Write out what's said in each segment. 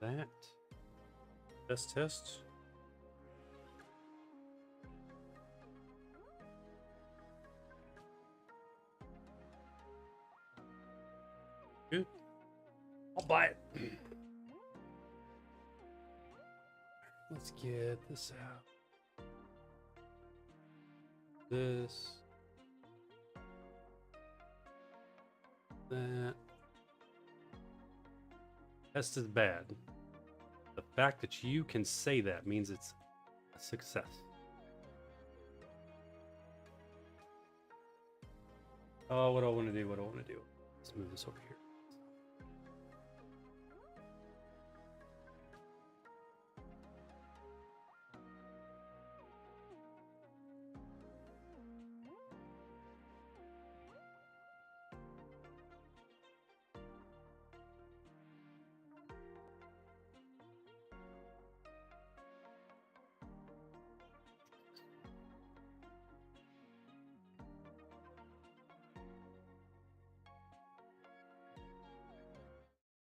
that. Test. Good. I'll buy it. Let's get this out. This. That. Test is bad. The fact that you can say that means it's a success. Oh, what do I want to do? Let's move this over here.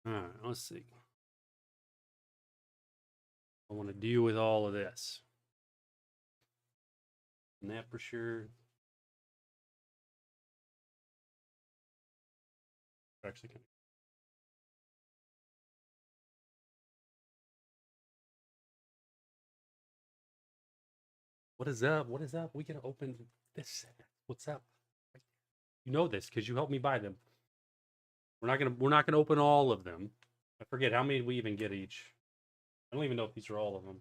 All right, let's see. I want to deal with all of this. And that for sure. Actually, kind of. What is up? What is up? We can open this. What's up? You know this because you helped me buy them. We're not gonna open all of them. I forget how many we even get each. I don't even know if these are all of them.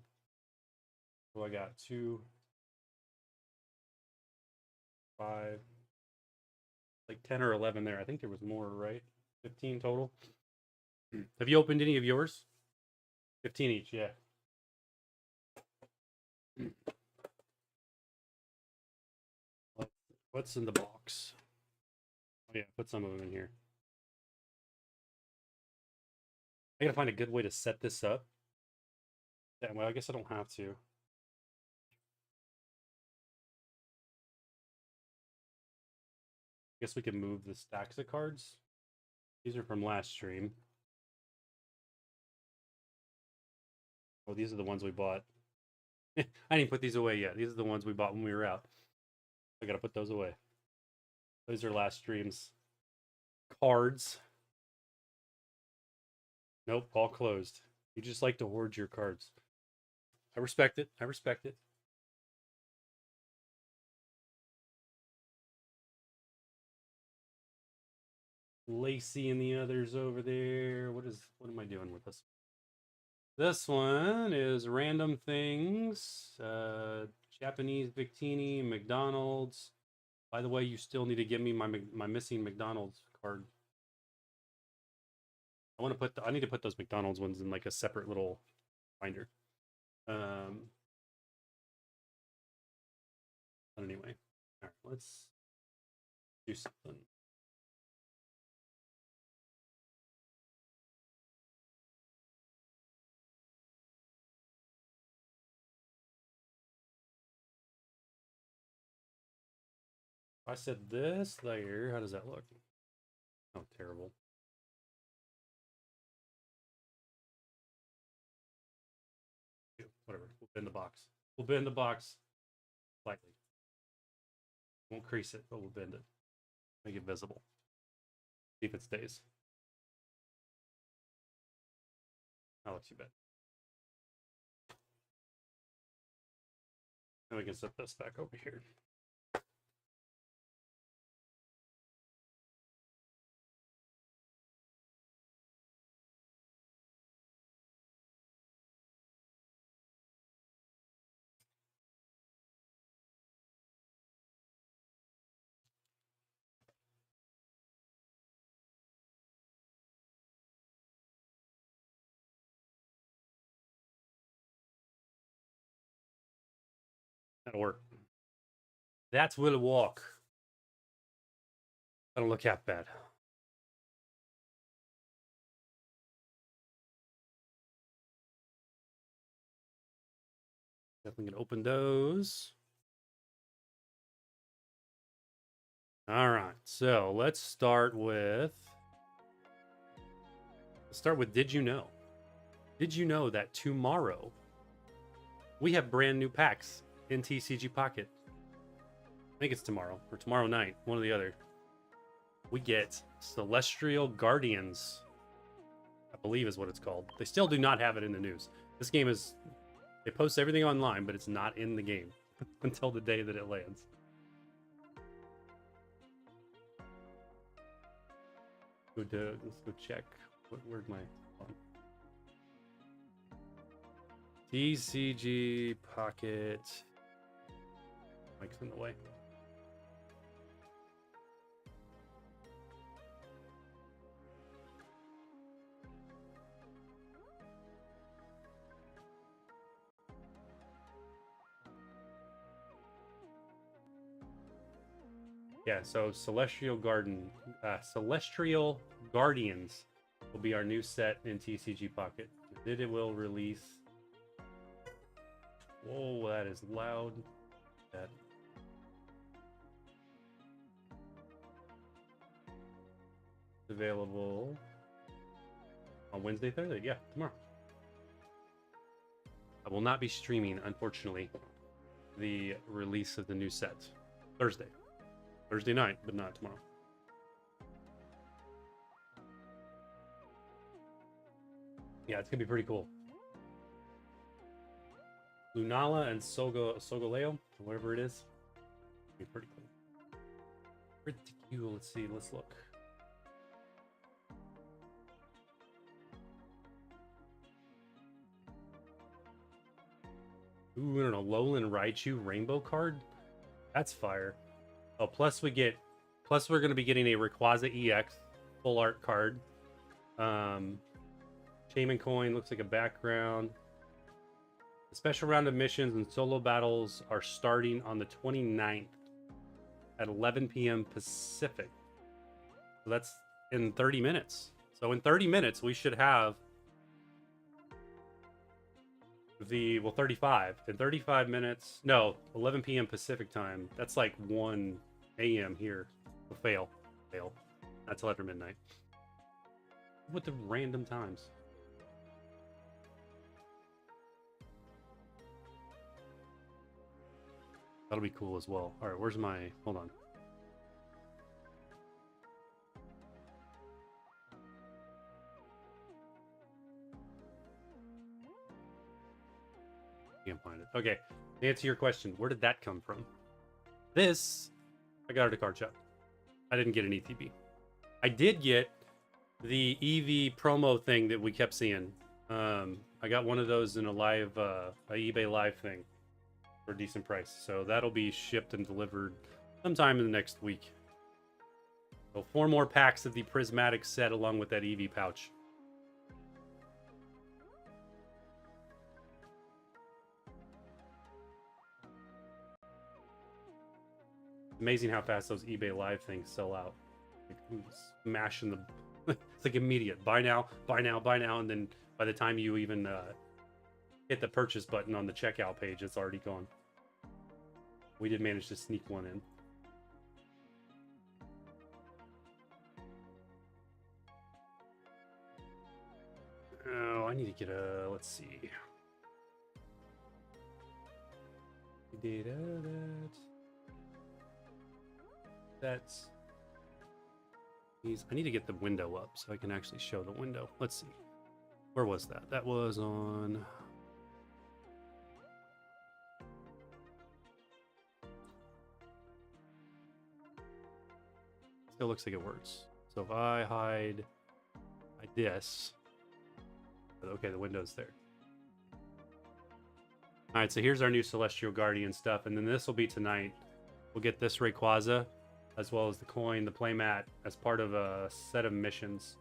So I got 2, 5, like 10 or 11 there. I think there was more, right? 15 total. Have you opened any of yours? 15 each, yeah. What's in the box? Oh yeah, put some of them in here. I gotta find a good way to set this up. Yeah, well, I guess I don't have to. I guess we can move the stacks of cards. These are from last stream. Oh, these are the ones we bought. I didn't put these away yet. These are the ones we bought when we were out. I gotta put those away. Those are last stream's cards. Nope, all closed. You just like to hoard your cards. I respect it. I respect it. Lacey and the others over there. What am I doing with this? This one is random things. Japanese Victini, McDonald's. By the way, you still need to give me my missing McDonald's card. I need to put those McDonald's ones in like a separate little binder. But anyway, all right, let's do something. If I said this there, how does that look? Oh, terrible. Whatever. We'll bend the box. We'll bend the box slightly. Won't crease it, but we'll bend it. Make it visible. See if it stays. Not look too bad. Then we can set this back over here. That'll work. That will walk. That'll look half bad. Definitely gonna open those. All right, so let's start with. Did you know? Did you know that tomorrow we have brand new packs in TCG Pocket? I think it's tomorrow or tomorrow night, one or the other. We get Celestial Guardians, I believe is what it's called. They still do not have it in the news. This game is, they post everything online, but it's not in the game until the day that it lands. Let's go check. Where'd my phone? TCG Pocket. Mike's in the way. Yeah, so Celestial Guardians will be our new set in TCG Pocket. It will release. Whoa, that is loud. That. Available on Wednesday, Thursday. Yeah, tomorrow. I will not be streaming, unfortunately, the release of the new set. Thursday night, but not tomorrow. Yeah, it's gonna be pretty cool. Lunala and Sogoleo, whatever it is. It'll be pretty cool. Pretty cool. Let's see. Let's look. Ooh, I don't know. Lowland Raichu Rainbow card. That's fire. Oh, plus we're going to be getting a Rayquaza EX full art card. Shaman coin looks like a background. The special round of missions and solo battles are starting on the 29th at 11 p.m. Pacific. So that's in 30 minutes. So in 30 minutes, we should have 35. In 35 minutes, no, 11 p.m. Pacific time. That's like 1 a.m. here. Fail. That's till after midnight. What the random times? That'll be cool as well. All right, where's my... Hold on. Can't find it. Okay, to answer your question, where did that come from? This, I got it at a card shop. I didn't get an ETB. I did get the EV promo thing that we kept seeing. I got one of those in a live, a eBay live thing for a decent price. So that'll be shipped and delivered sometime in the next week. So 4 more packs of the prismatic set along with that EV pouch. Amazing how fast those eBay live things sell out. Like, smashing the... It's like immediate. Buy now, and then by the time you even hit the purchase button on the checkout page, it's already gone. We did manage to sneak one in. Oh, I need to get a... Let's see. Data that's... I need to get the window up so I can actually show the window. Let's see. Where was that? That was on... Still looks like it works. So if I hide this... Okay, the window's there. Alright, so here's our new Celestial Guardian stuff, and then this will be tonight. We'll get this Rayquaza, as well as the coin, the playmat, as part of a set of missions.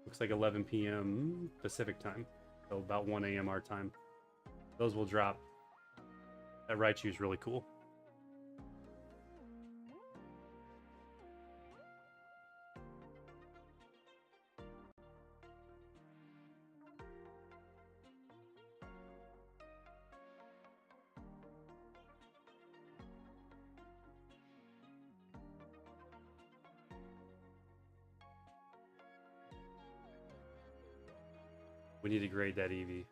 Looks like 11 p.m. Pacific time, so about 1 a.m. our time. Those will drop. That Raichu is really cool. We need to grade that Eevee.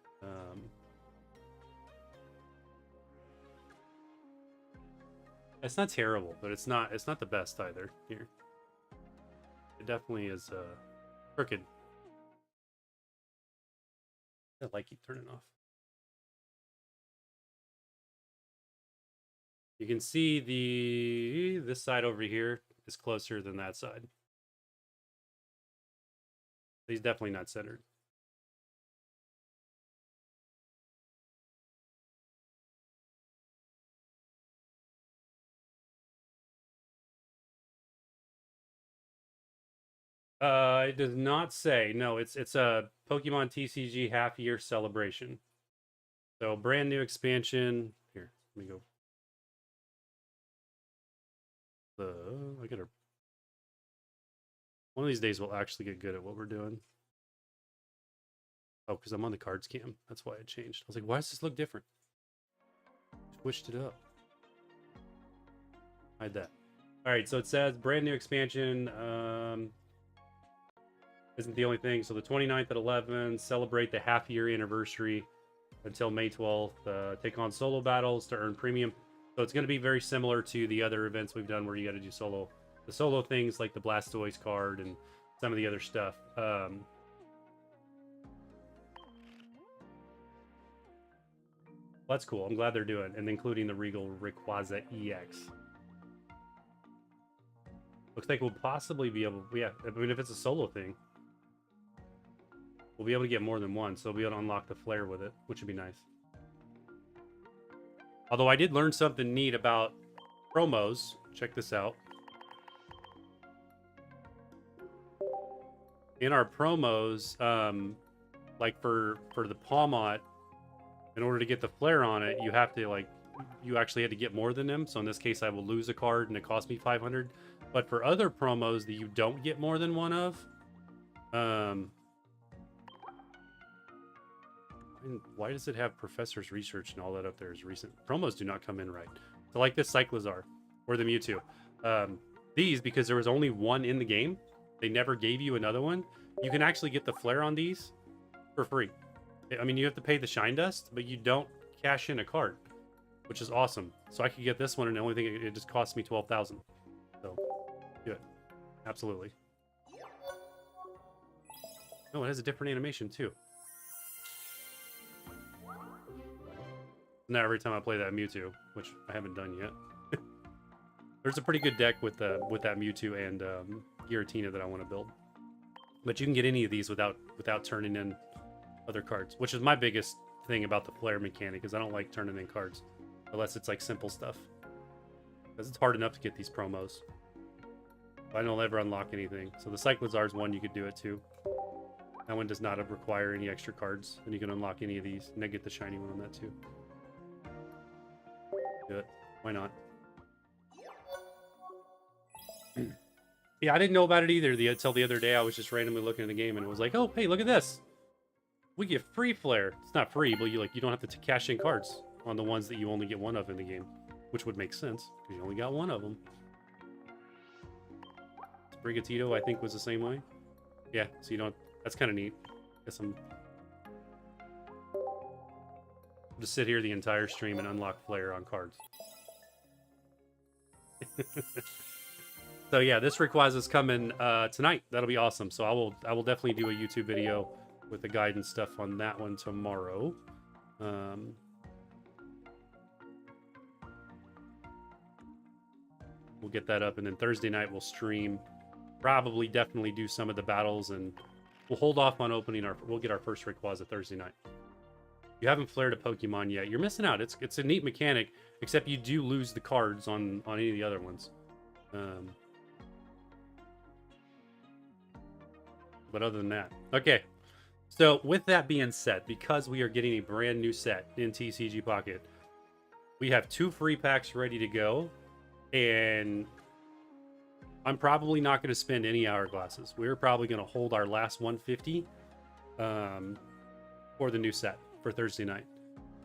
It's not terrible, but it's not the best either. Here, it definitely is crooked. That light keep turning off. You can see this side over here is closer than that side. He's definitely not centered. It does not say. No, it's a Pokemon TCG half-year celebration. So brand new expansion. Here, let me go. I gotta. One of these days we'll actually get good at what we're doing. Oh, because I'm on the cards cam. That's why it changed. I was like, why does this look different? Switched it up. Hide that. All right, so it says brand new expansion. Isn't the only thing. So the 29th at 11, celebrate the half-year anniversary until May 12th. Take on solo battles to earn premium. So it's going to be very similar to the other events we've done where you got to do the solo things like the Blastoise card and some of the other stuff. That's cool. I'm glad they're doing, and including the Regal Rayquaza EX. Looks like we'll possibly be able. Yeah, I mean, if it's a solo thing, we'll be able to get more than one, so we'll be able to unlock the flare with it, which would be nice. Although I did learn something neat about promos. Check this out. In our promos, like for the Pawmot, in order to get the flare on it, you have to you actually had to get more than them. So in this case, I will lose a card and it cost me 500. But for other promos that you don't get more than one of, why does it have Professor's Research and all that up there as recent? Promos do not come in right. So like this Cyclizar or the Mewtwo. These, because there was only one in the game, they never gave you another one. You can actually get the flare on these for free. I mean, you have to pay the Shine Dust, but you don't cash in a card, which is awesome. So I could get this one, and the only thing, it just cost me 12,000. So, do it. Absolutely. Oh, it has a different animation, too. Now every time I play that Mewtwo, which I haven't done yet. There's a pretty good deck with that Mewtwo and Giratina that I want to build. But you can get any of these without turning in other cards, which is my biggest thing about the flare mechanic, is I don't like turning in cards unless it's like simple stuff, because it's hard enough to get these promos. I don't ever unlock anything. So the Cyclizar's one, you could do it too. That one does not require any extra cards, and you can unlock any of these, and then get the shiny one on that too. Do it. Why not? Yeah, I didn't know about it either until the other day. I was just randomly looking at the game, and it was like, oh, hey, look at this. We get free flare. It's not free, but you don't have to cash in cards on the ones that you only get one of in the game, which would make sense because you only got one of them. Sprigatito, I think, was the same way. Yeah, so you don't. That's kind of neat. Guess I'll just sit here the entire stream and unlock flare on cards. So yeah, this Rayquaza is coming tonight. That'll be awesome. So I will definitely do a YouTube video with the guide and stuff on that one tomorrow. We'll get that up, and then Thursday night we'll stream. Probably definitely do some of the battles, and we'll hold off on opening we'll get our first Rayquaza Thursday night. If you haven't flared a Pokemon yet, you're missing out. It's a neat mechanic, except you do lose the cards on any of the other ones. But other than that, okay. So with that being said, because we are getting a brand new set in TCG Pocket, we have 2 free packs ready to go, and I'm probably not going to spend any hourglasses. We're probably going to hold our last 150 for the new set for Thursday night.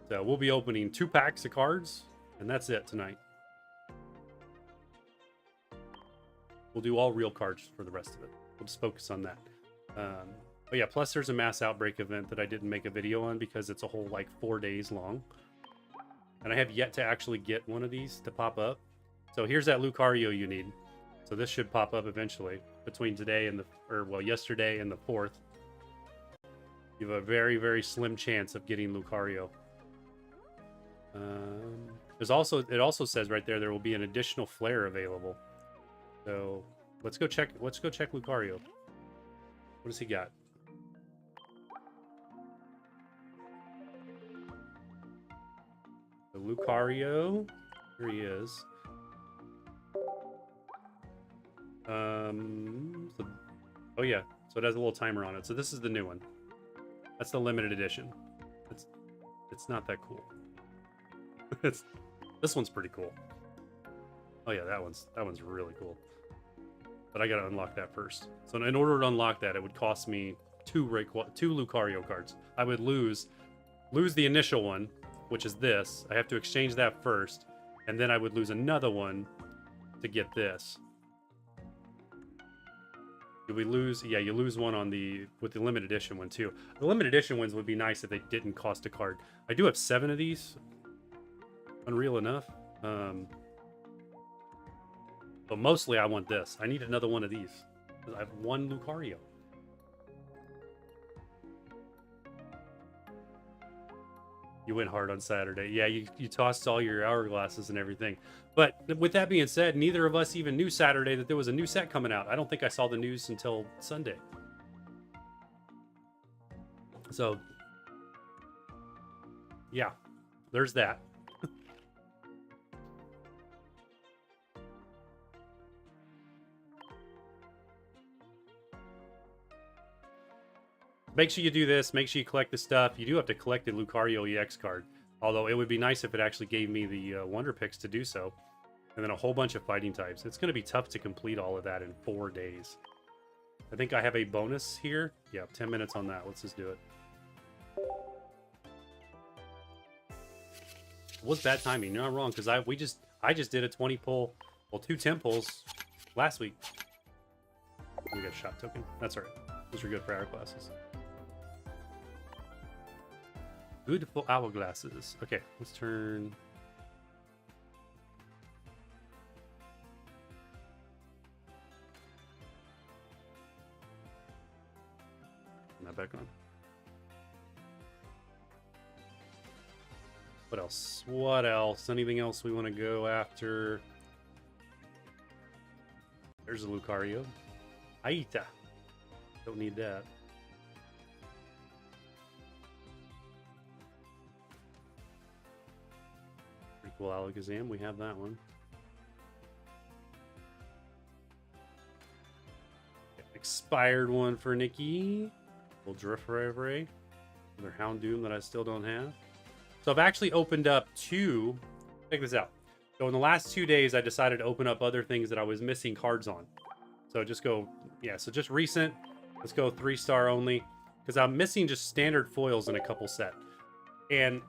So we'll be opening 2 packs of cards, and that's it tonight. We'll do all real cards for the rest of it. We'll just focus on that. But Oh yeah, plus there's a mass outbreak event that I didn't make a video on because it's a whole like 4 days long. And I have yet to actually get one of these to pop up. So here's that Lucario you need. So this should pop up eventually between today and yesterday and the 4th. You have a very, very slim chance of getting Lucario. It also says right there will be an additional flare available. So let's go check Lucario. What does he got? The Lucario, here he is. Oh yeah, so it has a little timer on it. So this is the new one. That's the limited edition. It's not that cool. This one's pretty cool. Oh yeah, that one's really cool. But I gotta unlock that first. So in order to unlock that, it would cost me two Lucario cards. I would lose the initial one, which is this. I have to exchange that first, and then I would lose another one to get this. Do we lose? Yeah, you lose one with the limited edition one too. The limited edition ones would be nice if they didn't cost a card. I do have 7 of these. Unreal enough. But mostly I want this. I need another one of these. I have 1 Lucario. You went hard on Saturday. Yeah, you tossed all your hourglasses and everything. But with that being said, neither of us even knew Saturday that there was a new set coming out. I don't think I saw the news until Sunday. So, yeah, there's that. Make sure you do this. Make sure you collect the stuff. You do have to collect the Lucario EX card. Although it would be nice if it actually gave me the Wonder Picks to do so. And then a whole bunch of fighting types. It's going to be tough to complete all of that in 4 days. I think I have a bonus here. Yeah, 10 minutes on that. Let's just do it. It was bad timing. You're not wrong, because I just did a 20 pull, well, 2 10 pulls last week. We got a shot token. That's all right. Those are good for hourglasses. Good for hourglasses. Okay, let's turn. Turn that back on. What else? What else? Anything else we want to go after? There's a Lucario. Aita. Don't need that. Pretty cool Alakazam. We have that one. Expired one for Nikki. Little Drifray. Another Houndoom that I still don't have. So I've actually opened up 2. Check this out. So in the last 2 days, I decided to open up other things that I was missing cards on. So just go, yeah, so just recent. Let's go 3-star only. Because I'm missing just standard foils in a couple set. And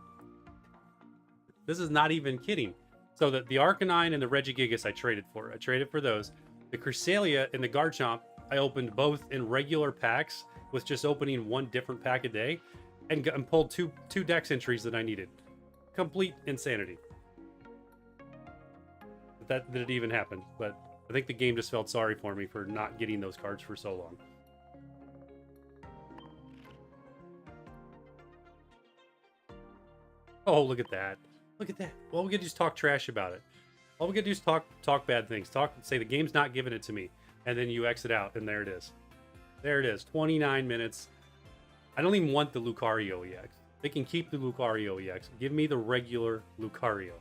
this is not even kidding. So the Arcanine and the Regigigas I traded for. I traded for those. The Cresselia and the Garchomp, I opened both in regular packs with just opening 1 different pack a day. And pulled two dex entries that I needed. Complete insanity. That it even happened. But I think the game just felt sorry for me for not getting those cards for so long. Oh, look at that. Look at that. All we can do is talk trash about it. All we can do is talk bad things. Say the game's not giving it to me. And then you exit out, and there it is. There it is. 29 minutes. I don't even want the Lucario EX. They can keep the Lucario EX. Give me the regular Lucario.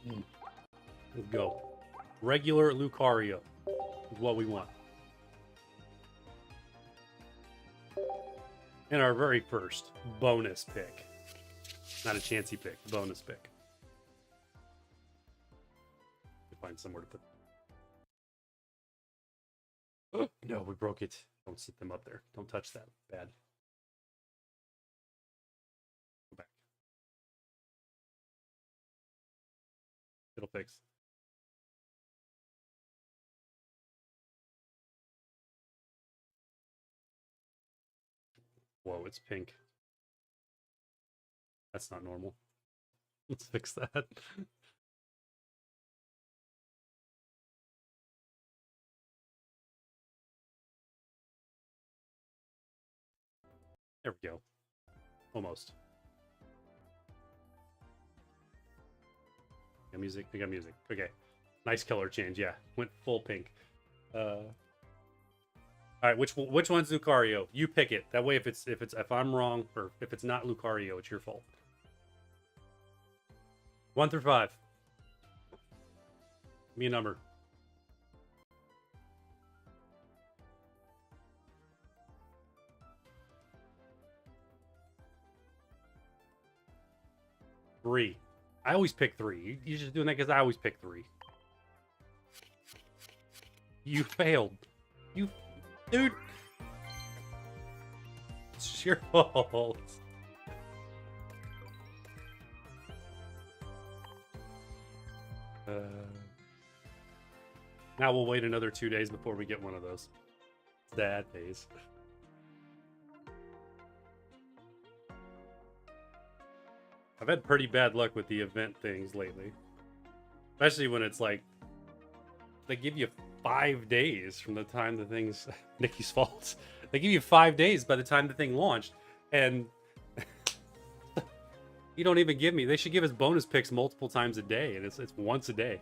Let's go. Regular Lucario is what we want. And our very first bonus pick. Not a chancy pick, bonus pick. Find somewhere to put. No, we broke it. Don't sit them up there. Don't touch that. Bad. Go back. It'll fix. Whoa, it's pink. That's not normal. Let's fix that. There we go. Almost. Got music. We got music. Okay. Nice color change. Yeah. Went full pink. All right. Which one's Lucario? You pick it. That way, if I'm wrong or if it's not Lucario, it's your fault. 1 through 5. Give me a number. Three. I always pick 3. You're just doing that because I always pick 3. You failed. You, dude. It's your fault. Now we'll wait another 2 days before we get one of those. Sad days. I've had pretty bad luck with the event things lately. Especially when it's like, they give you 5 days from the time the thing's Nikki's fault. They give you 5 days by the time the thing launched. And you don't even give me. They should give us bonus picks multiple times a day. And it's once a day.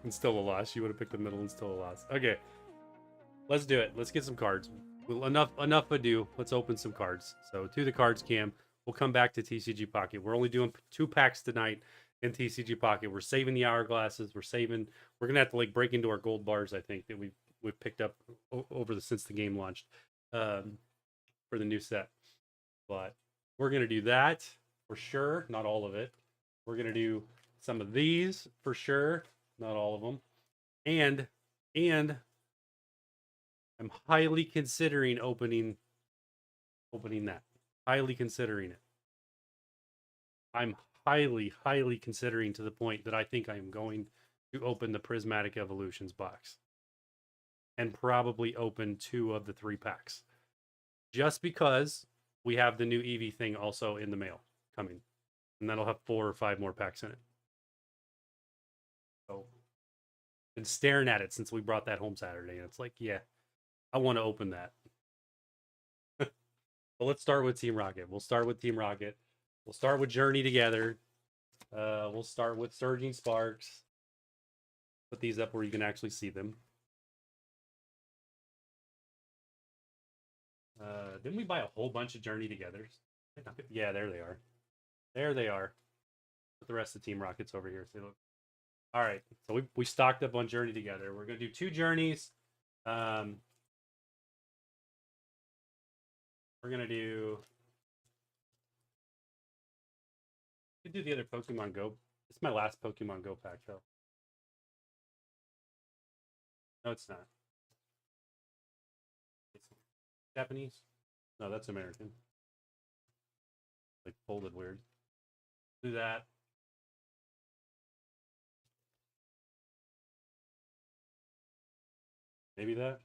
And still a loss. You would have picked the middle and still a loss. Okay. Let's do it. Let's get some cards. Well, enough ado. Let's open some cards. So to the cards cam. We'll come back to TCG Pocket. We're only doing 2 packs tonight in TCG Pocket. We're saving the hourglasses. We're gonna have to like break into our gold bars, I think, that we've picked up since the game launched for the new set. But we're gonna do that for sure. Not all of it. We're gonna do some of these for sure. Not all of them. And I'm highly considering opening that. Highly considering it. I'm highly considering to the point that I think I am going to open the Prismatic Evolutions box. And probably open 2 of the 3 packs. Just because we have the new Eevee thing also in the mail coming. And that'll have 4 or 5 more packs in it. So, been staring at it since we brought that home Saturday. And it's like, yeah, I want to open that. But let's start with Team Rocket. We'll start with Team Rocket. We'll start with Journey together. We'll start with Surging Sparks. Put these up where you can actually see them. Didn't we buy a whole bunch of Journey together? Yeah, there they are. There they are. Put the rest of Team Rockets over here. So look. All right, so we stocked up on Journey together. We're gonna do 2 journeys. We're gonna do. We could do the other Pokemon Go. This is my last Pokemon Go pack, though. No, it's not. It's Japanese? No, that's American. Like folded weird. Do that. Maybe that.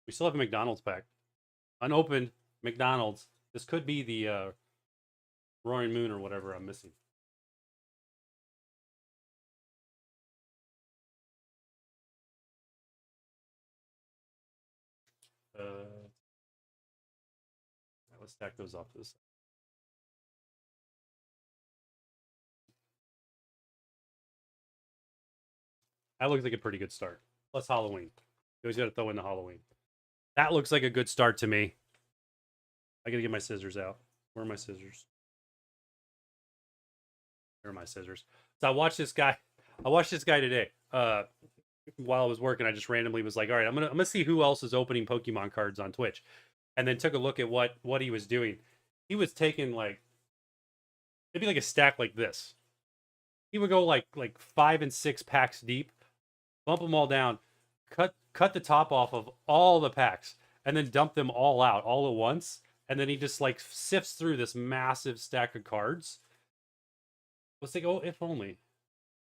We still have a McDonald's pack. Unopened McDonald's. This could be the Roaring Moon or whatever I'm missing. Let's stack those off to this. That looks like a pretty good start. Plus Halloween. You always got to throw in the Halloween. That looks like a good start to me. I gotta get my scissors out. Where are my scissors? Where are my scissors? So I watched this guy today. While I was working, I just randomly was like, all right, I'm gonna see who else is opening Pokemon cards on Twitch. And then took a look at what he was doing. He was taking like maybe like a stack like this. He would go like 5 and 6 packs deep, bump them all down, cut the top off of all the packs, and then dump them all out all at once. And then he just like sifts through this massive stack of cards. Let's think, oh, if only.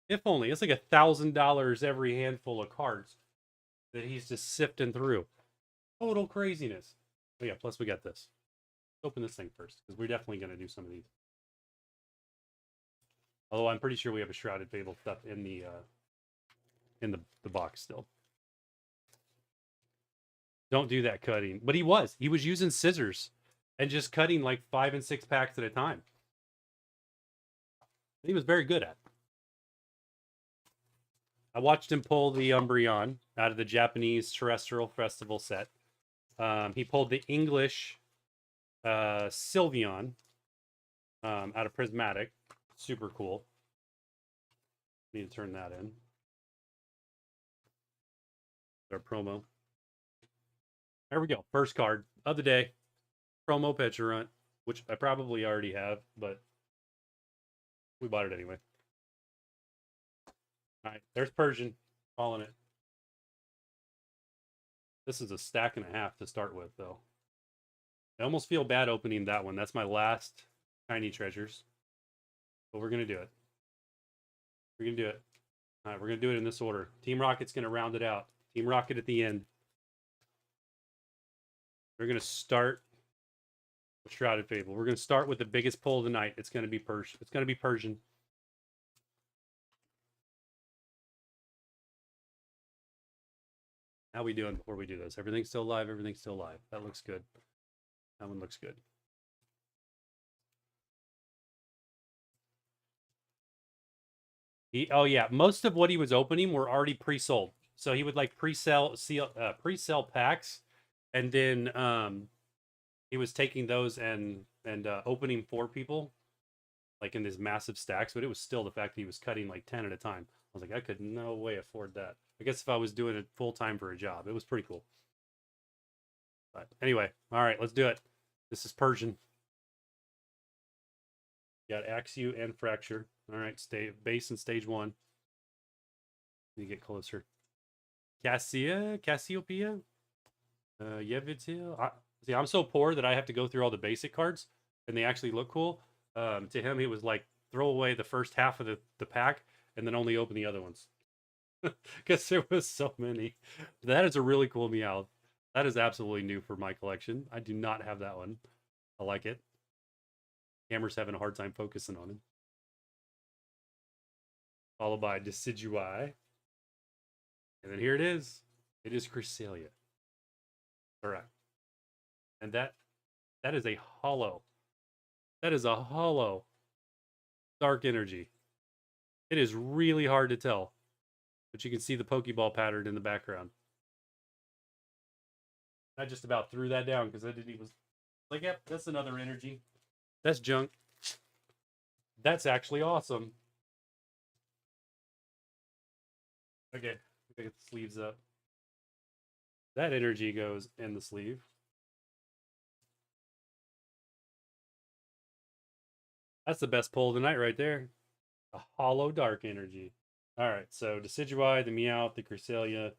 If only. It's like $1,000 every handful of cards that he's just sifting through. Total craziness. Oh yeah, plus we got this. Let's open this thing first, because we're definitely going to do some of these. Although I'm pretty sure we have a Shrouded Fable stuff in the box still. Don't do that cutting. But he was using scissors and just cutting like 5 and 6 packs at a time. He was very good at it. I watched him pull the Umbreon out of the Japanese Terrestrial Festival set. He pulled the English Sylveon out of Prismatic. Super cool. Need to turn that in. Our promo. There we go. First card of the day. Promo Pecharunt, which I probably already have, but we bought it anyway. All right, there's Persian. Calling it. This is a stack and a half to start with, though. I almost feel bad opening that one. That's my last Tiny Treasures. But we're going to do it. We're going to do it. All right, we're going to do it in this order. Team Rocket's going to round it out. Team Rocket at the end. We're going to start with Shrouded Fable. We're going to start with the biggest pull of the night. It's going to be Persian. It's going to be Persian. How we doing before we do this? Everything's still live. Everything's still live. That looks good. That one looks good. Oh yeah, most of what he was opening were already pre-sold. So he would like pre-sell packs, and then he was taking those and opening for people, like in these massive stacks. But it was still the fact that he was cutting like 10 at a time. I was like, I could no way afford that. I guess if I was doing it full time for a job, it was pretty cool. But anyway, all right, let's do it. This is Persian. Got Axew and Fracture. All right, base in stage 1. Let me get closer. Cassiopeia, Yevtil. See, I'm so poor that I have to go through all the basic cards, and they actually look cool. To him, he was like, throw away the first half of the pack, and then only open the other ones. Because there was so many. That is a really cool Meowth. That is absolutely new for my collection. I do not have that one. I like it. Hammer's having a hard time focusing on him. Followed by Decidueye. And then here it is. It is Cresselia. Correct. And that is a hollow. That is a hollow Dark Energy. It is really hard to tell. But you can see the Pokeball pattern in the background. I just about threw that down because I didn't even... Like, yep, that's another energy. That's junk. That's actually awesome. Okay, I get the sleeves up. That energy goes in the sleeve. That's the best pull of the night right there. A hollow Dark Energy. All right, so Decidueye, the Meowth, the Cresselia,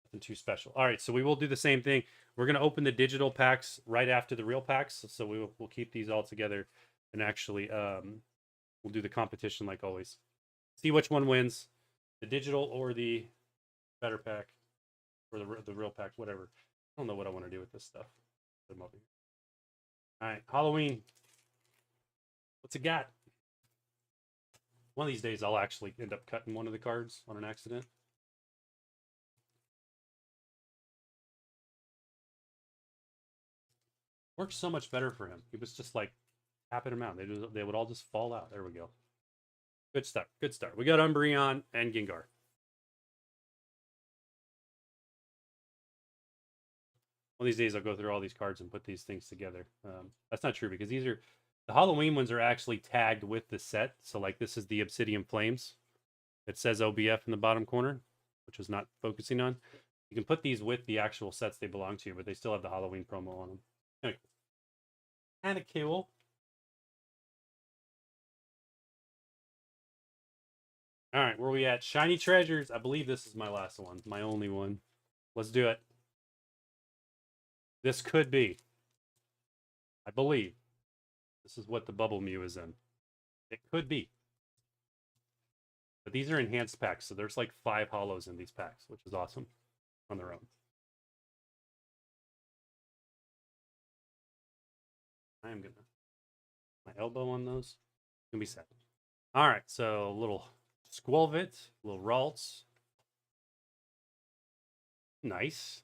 nothing too special. All right, so we will do the same thing. We're going to open the digital packs right after the real packs, so we'll keep these all together, and actually we'll do the competition like always. See which one wins, the digital or the better pack, or the real pack, whatever. I don't know what I want to do with this stuff. Put them over here. All right, Halloween. What's it got? One of these days, I'll actually end up cutting one of the cards on an accident. Works so much better for him. He was just like tapping them out. They would all just fall out. There we go. Good start. Good start. We got Umbreon and Gengar. One of these days, I'll go through all these cards and put these things together. That's not true because these are... The Halloween ones are actually tagged with the set. So like this is the Obsidian Flames. It says OBF in the bottom corner, which was not focusing on. You can put these with the actual sets they belong to, but they still have the Halloween promo on them. Kind of cool. All right, where are we at? Shiny Treasures. I believe this is my last one. My only one. Let's do it. This could be. I believe. This is what the Bubble Mew is in. It could be. But these are enhanced packs, so there's like 5 hollows in these packs, which is awesome on their own. I am gonna my elbow on those. Gonna be set. All right, so a little Squelvit, a little Ralts. Nice.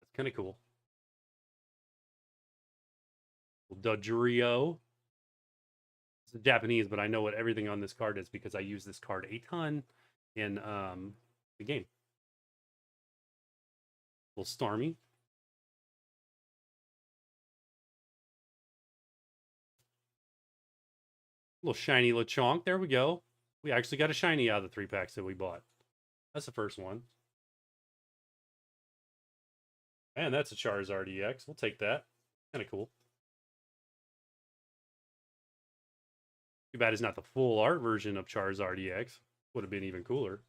That's kind of cool. Dodrio. It's Japanese, but I know what everything on this card is because I use this card a ton in the game. A little Stormy. A little shiny Lechonk. There we go. We actually got a shiny out of the 3-packs that we bought. That's the first one. And that's a Charizard EX. We'll take that. Kind of cool. Too bad it's not the full art version of Charizard EX. Would have been even cooler.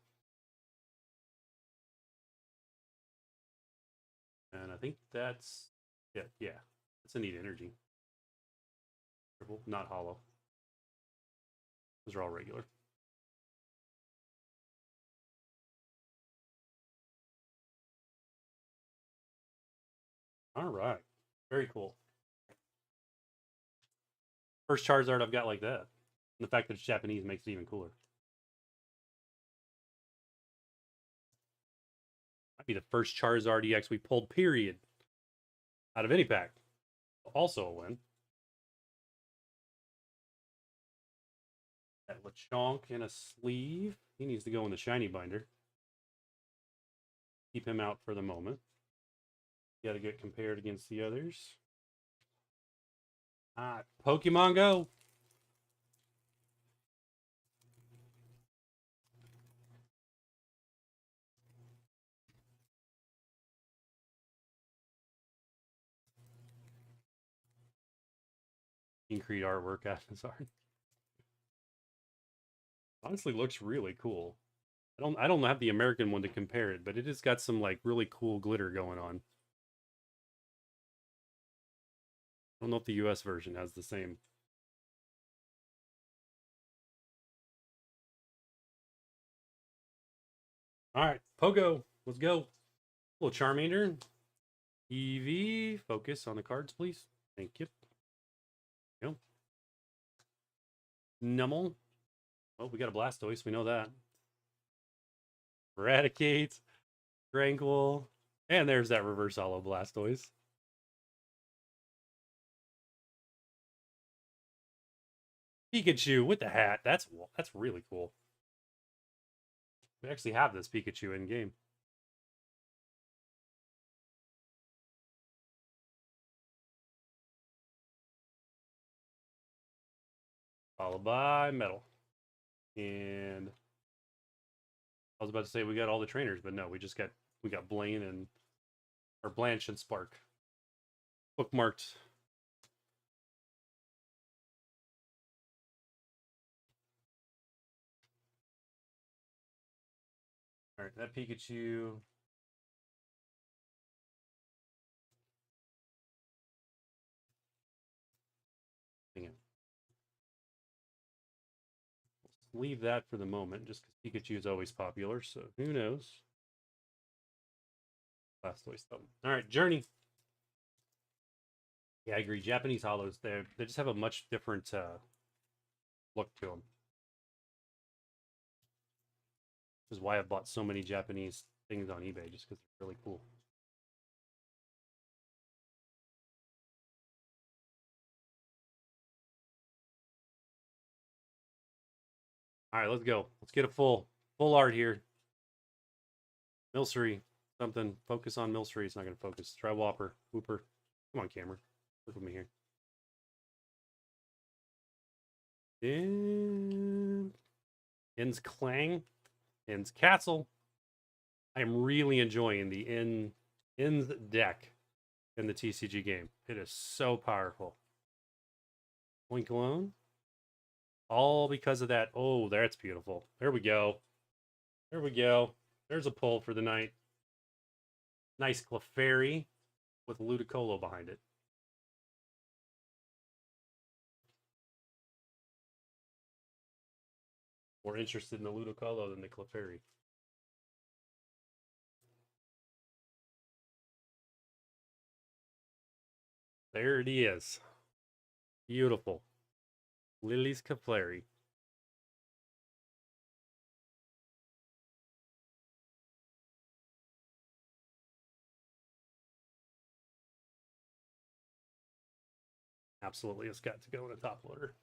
And I think that's yeah. That's a neat energy. Not hollow. Those are all regular. All right. Very cool. First Charizard I've got like that. And the fact that it's Japanese makes it even cooler. Might be the first Charizard EX we pulled, period. Out of any pack. Also a win. That Lechonk in a sleeve. He needs to go in the shiny binder. Keep him out for the moment. Got to get compared against the others. Pokemon GO. Concrete artwork out of this art. Honestly, looks really cool. I don't have the American one to compare it, but it has got some like really cool glitter going on. I don't know if the US version has the same. All right, Pogo, let's go. A little Charmander. EV, focus on the cards, please. Thank you. Go. Nummel. Oh, we got a Blastoise. We know that. Eradicate. Tranquil. And there's that reverse hollow Blastoise. Pikachu with the hat. That's really cool. We actually have this Pikachu in game. Followed by Metal. And I was about to say we got all the trainers, but no, we got Blaine and or Blanche and Spark. Bookmarked. All right, that Pikachu. Dang it. Let's leave that for the moment, just because Pikachu is always popular, so who knows? Blastoise though. All right, Journey. Yeah, I agree. Japanese hollows, they just have a much different look to them. This is why I bought so many Japanese things on eBay, just because they're really cool. All right, let's go. Let's get a full art here. Milcery, something. Focus on Milcery. It's not going to focus. Try Whopper. Whooper. Come on, camera. Look at me here. And In's Clang. In's Castle. I am really enjoying the In's deck in the TCG game. It is so powerful. Point Clone. All because of that. Oh, that's beautiful. There we go. There we go. There's a pull for the night. Nice Clefairy with Ludicolo behind it. More interested in the Ludicolo than the Clefairy. There it is. Beautiful. Lily's Clefairy. Absolutely, it's got to go in a top loader.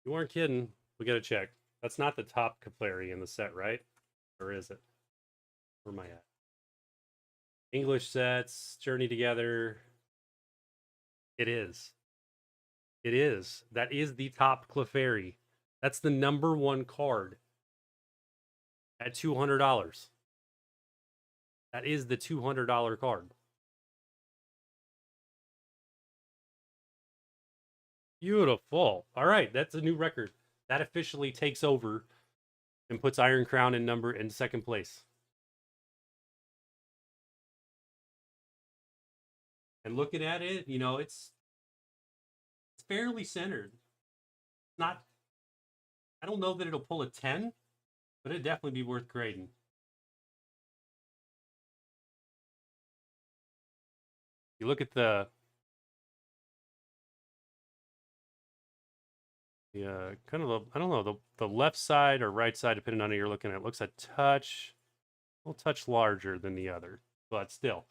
You weren't kidding. We gotta check. That's not the top Clefairy in the set, right? Or is it? Where am I at? English sets, Journey Together. It is. It is. That is the top Clefairy. That's the #1 card at $200. That is the $200 card. Beautiful. All right, that's a new record. That officially takes over and puts Iron Crown in second place. And looking at it, you know, it's fairly centered. Not, I don't know that it'll pull a 10, but it'd definitely be worth grading. You look at the kind of I don't know, the left side or right side, depending on how you're looking at it, looks a little touch larger than the other, but still.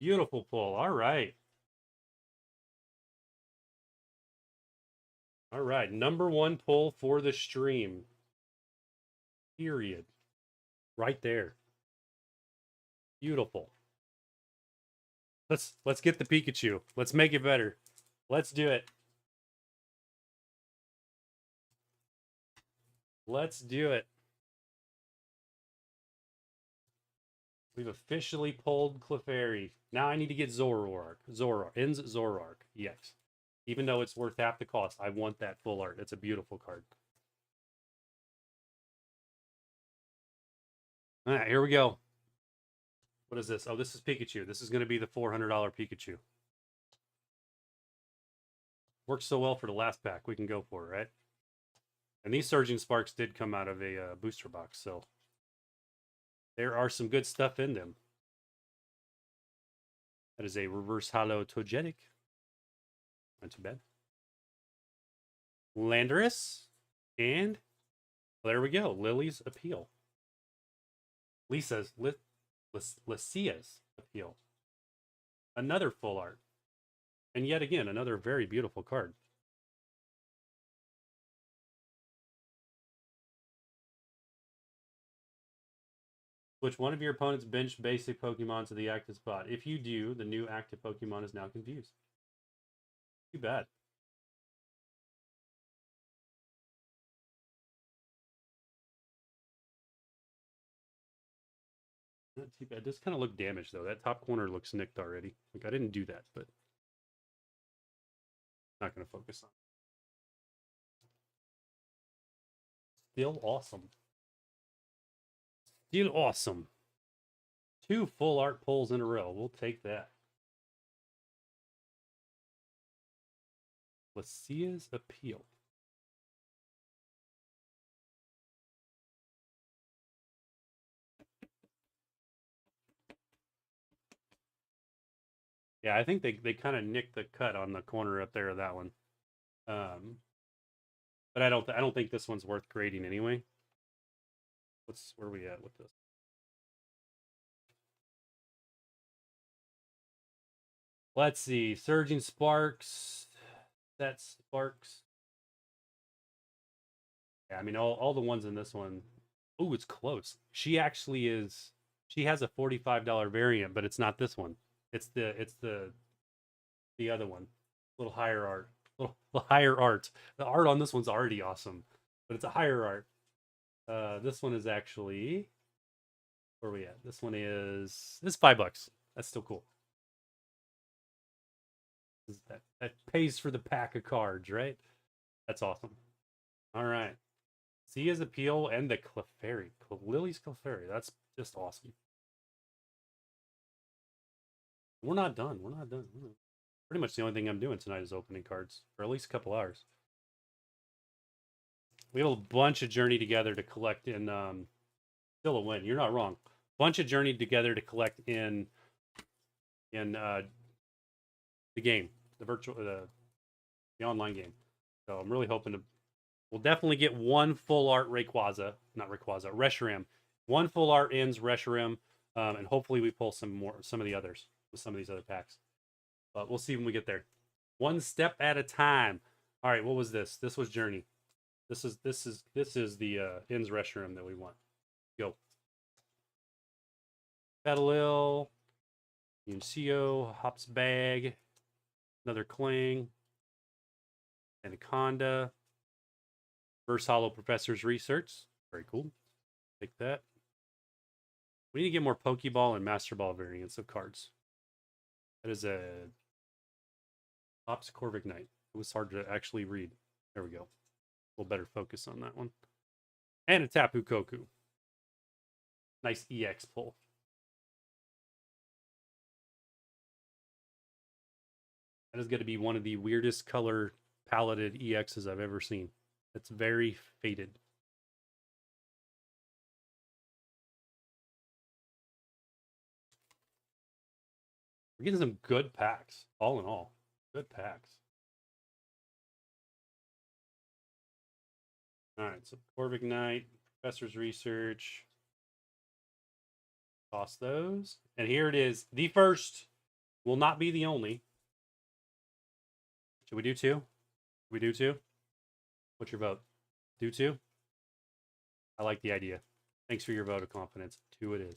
Beautiful pull. All right. All right. #1 pull for the stream. Period. Right there. Beautiful. Let's get the Pikachu. Let's make it better. Let's do it. Let's do it. We've officially pulled Clefairy. Now I need to get Zoroark. Zoroark. Yes. Even though it's worth half the cost, I want that full art. It's a beautiful card. All right, here we go. What is this? Oh, this is Pikachu. This is going to be the $400 Pikachu. Works so well for the last pack. We can go for it, right? And these Surging Sparks did come out of a booster box, so there are some good stuff in them. That is a reverse hollow Togetic. Not too bad. Landorus. And there we go. Lily's Appeal. Lisa's Appeal. Another full art. And yet again, another very beautiful card. Switch one of your opponent's bench basic Pokemon to the active spot. If you do, the new active Pokemon is now confused. Too bad. Not too bad. It does kind of look damaged, though. That top corner looks nicked already. Like, I didn't do that, but not going to focus on it. Still awesome. Still awesome. 2 full art pulls in a row. We'll take that. Lucia's Appeal. Yeah, I think they kind of nicked the cut on the corner up there of that one. But I don't think this one's worth grading anyway. Where are we at with this? Let's see. Surging Sparks. That's Sparks. Yeah, I mean all the ones in this one. Oh, it's close. She actually is. She has a $45 variant, but it's not this one. It's the other one. A little higher art. Little higher art. The art on this one's already awesome, but it's a higher art. This one is actually, where are we at? This one is $5. That's still cool. That pays for the pack of cards, right? That's awesome. All right. Sia's Appeal and the Clefairy. Lily's Clefairy. That's just awesome. We're not done. We're not done. Pretty much the only thing I'm doing tonight is opening cards for at least a couple hours. We have a bunch of Journey together to collect in. Still a win. You're not wrong. Bunch of Journey together to collect in the game, the virtual, the online game. So I'm really hoping to. We'll definitely get one full art Rayquaza, not Rayquaza, Reshiram. One full art ends Reshiram, and hopefully we pull some of the others with some of these other packs. But we'll see when we get there. One step at a time. All right, what was this? This was Journey. This is the ends Reshiram that we want. Go. Petalil, Uncio, Hops Bag, another Cling, Anaconda, Verse Hollow Professor's Research. Very cool. Take that. We need to get more Pokeball and Master Ball variants of cards. That is a Hops Corviknight. It was hard to actually read. There we go. A little better focus on that one. And a Tapu Koku. Nice EX pull. That is going to be one of the weirdest color paletted EXs I've ever seen. It's very faded. We're getting some good packs, all in all. Good packs. All right, so Corviknight, Professor's Research. Toss those. And here it is. The first will not be the only. Should we do two? We do two? What's your vote? Do two? I like the idea. Thanks for your vote of confidence. Two it is.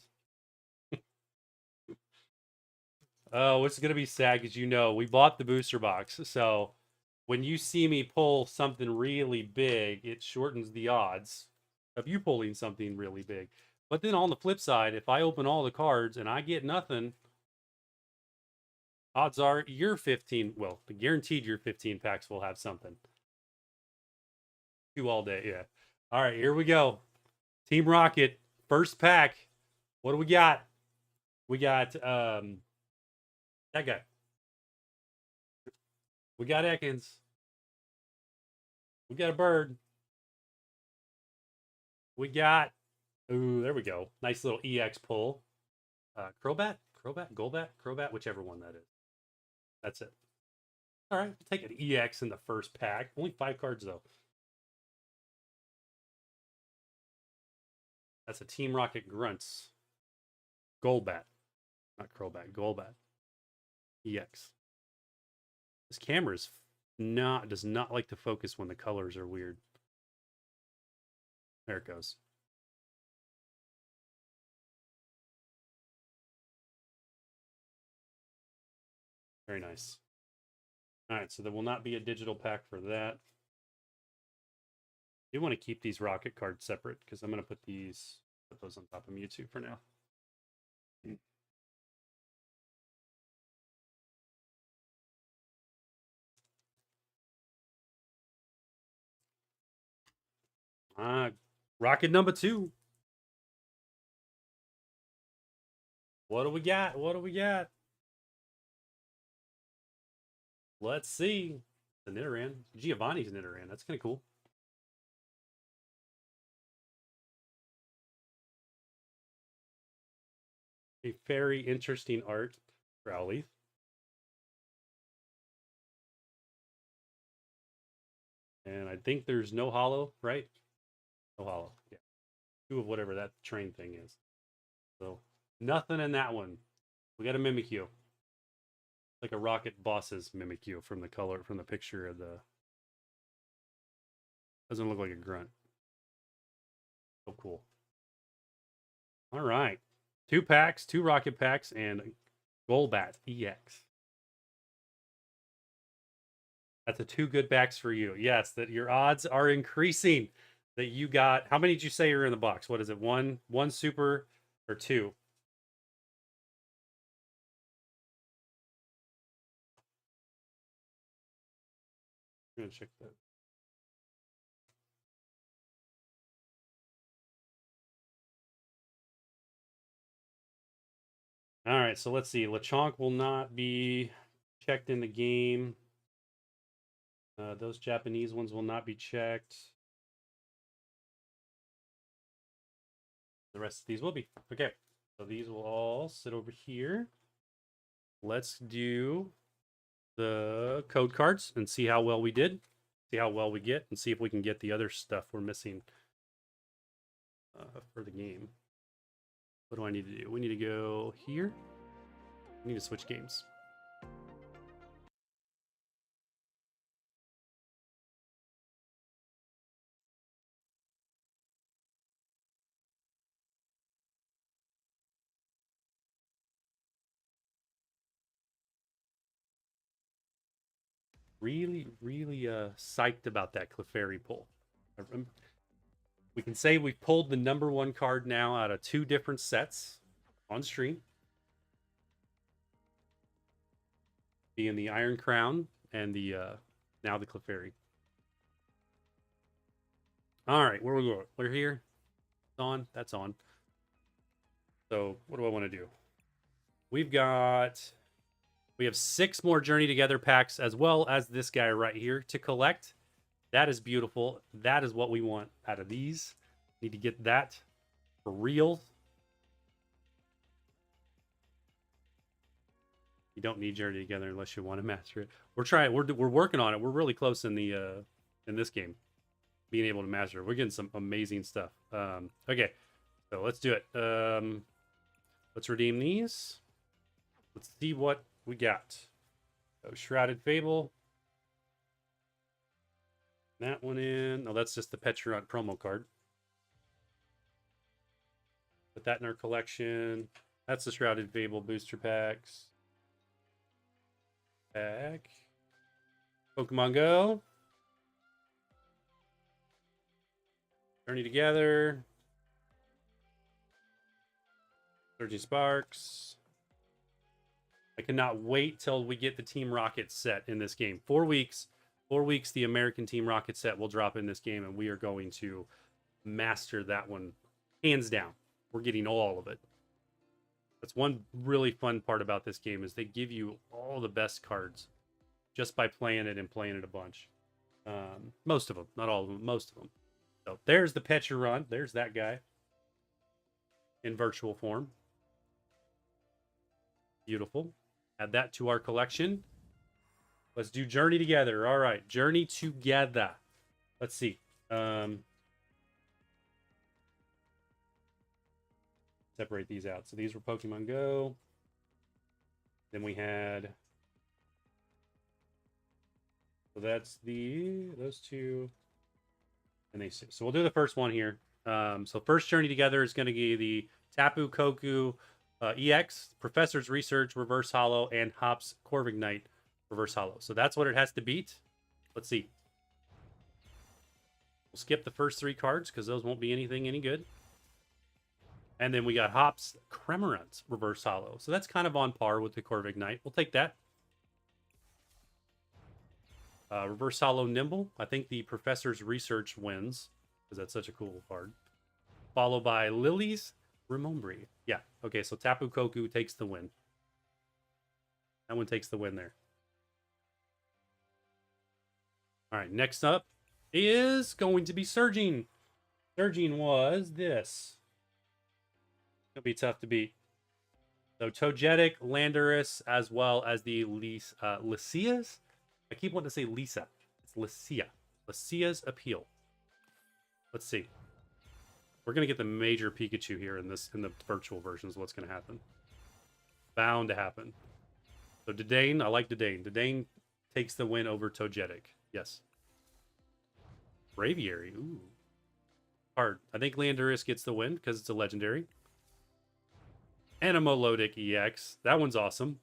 Oh, it's going to be sad because we bought the booster box. So when you see me pull something really big, it shortens the odds of you pulling something really big. But then on the flip side, if I open all the cards and I get nothing, odds are your 15, well, the guaranteed your 15 packs will have something. Two all day, yeah. All right, here we go. Team Rocket, first pack. What do we got? We got that guy. We got Ekans. We got a bird. We got, ooh, there we go. Nice little EX pull. Crobat, Golbat, whichever one that is. That's it. All right, we'll take an EX in the first pack. Only 5 cards though. That's a Team Rocket Grunts. Golbat. Not Crobat, Golbat. EX. This camera does not like to focus when the colors are weird. There it goes. Very nice. All right, so there will not be a digital pack for that. I do want to keep these rocket cards separate because I'm going to put those on top of Mewtwo for now. Rocket number 2. What do we got? What do we got? Let's see. The Nidoran. Giovanni's Nidoran. That's kind of cool. A very interesting art for Owleaf. And I think there's no hollow, right? No hollow. Yeah. 2 of whatever that train thing is. So nothing in that one. We got a Mimikyu. Like a Rocket Boss's Mimikyu from the color, from the picture of the. Doesn't look like a grunt. So cool. All right. 2 packs, 2 rocket packs, and Golbat EX. That's a 2 good packs for you. Yes, that your odds are increasing. That you got. How many did you say are in the box? What is it? One super or 2? I'm gonna check that. All right, so let's see. Lechonk will not be checked in the game. Those Japanese ones will not be checked. The rest of these will be. Okay, so these will all sit over here. Let's do the code cards and see how well we did. See how well we get and see if we can get the other stuff we're missing for the game. What do I need to do? We need to go here. We need to switch games. Really psyched about that Clefairy pull. We can say we've pulled the #1 card now out of 2 different sets on stream. Being the Iron Crown and the now the Clefairy. All right, where we go? We're here. It's on. That's on. So what do I want to do? We have 6 more Journey Together packs as well as this guy right here to collect. That is beautiful. That is what we want out of these. Need to get that for real. You don't need Journey Together unless you want to master it. We're trying. We're working on it. We're really close in the in this game, being able to master it. We're getting some amazing stuff. Okay, so let's do it. Let's redeem these. Let's see what we got. So Shrouded Fable. That one in. No, that's just the Petulant promo card. Put that in our collection. That's the Shrouded Fable booster packs. Pack. Pokemon GO. Journey Together. Surging Sparks. I cannot wait till we get the Team Rocket set in this game. 4 weeks. 4 weeks, the American Team Rocket set will drop in this game, and we are going to master that one hands down. We're getting all of it. That's one really fun part about this game is they give you all the best cards just by playing it and playing it a bunch. Most of them, not all of them, most of them. So there's the Petulant. There's that guy in virtual form. Beautiful. Add that to our collection. Let's do Journey Together. All right, Journey Together. Let's see. Separate these out. So these were Pokemon GO. Then we had. So that's those two, and these two. So we'll do the first one here. So first Journey Together is going to be the Tapu Koku EX, Professor's Research, Reverse Hollow, and Hops Corviknight, Reverse Hollow. So that's what it has to beat. Let's see. We'll skip the first 3 cards because those won't be anything any good. And then we got Hops Cramorant, Reverse Hollow. So that's kind of on par with the Corviknight. We'll take that. Reverse Hollow Nimble. I think the Professor's Research wins because that's such a cool card. Followed by Lily's Remombre. Yeah. Okay, so Tapu Koku takes the win. That one takes the win there. All right, next up is going to be Surging. Surging was this. It'll be tough to beat. So Togetic, Landorus, as well as the Lycia's. I keep wanting to say Lisa. It's Lycia. Lycia's Appeal. Let's see. We're gonna get the major Pikachu here in the virtual version is what's gonna happen. Bound to happen. So Dedane, I like Dedane. Dedane takes the win over Togetic. Yes. Braviary. Ooh. Hard. I think Landorus gets the win because it's a legendary. Animalodic EX. That one's awesome.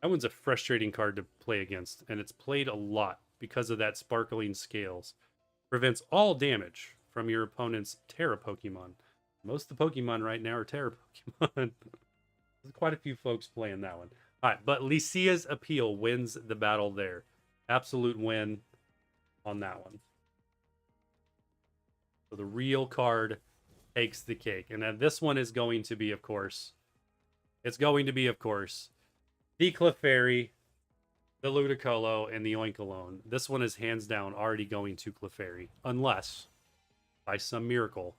That one's a frustrating card to play against, and it's played a lot because of that sparkling scales. Prevents all damage from your opponent's Terra Pokemon. Most of the Pokemon right now are Terra Pokemon. There's quite a few folks playing that one. All right, but Lycia's Appeal wins the battle there. Absolute win on that one. So the real card takes the cake. And then this one is going to be, of course, It's going to be, of course, the Clefairy, the Ludicolo, and the Oinkologne. This one is hands down already going to Clefairy, unless, by some miracle,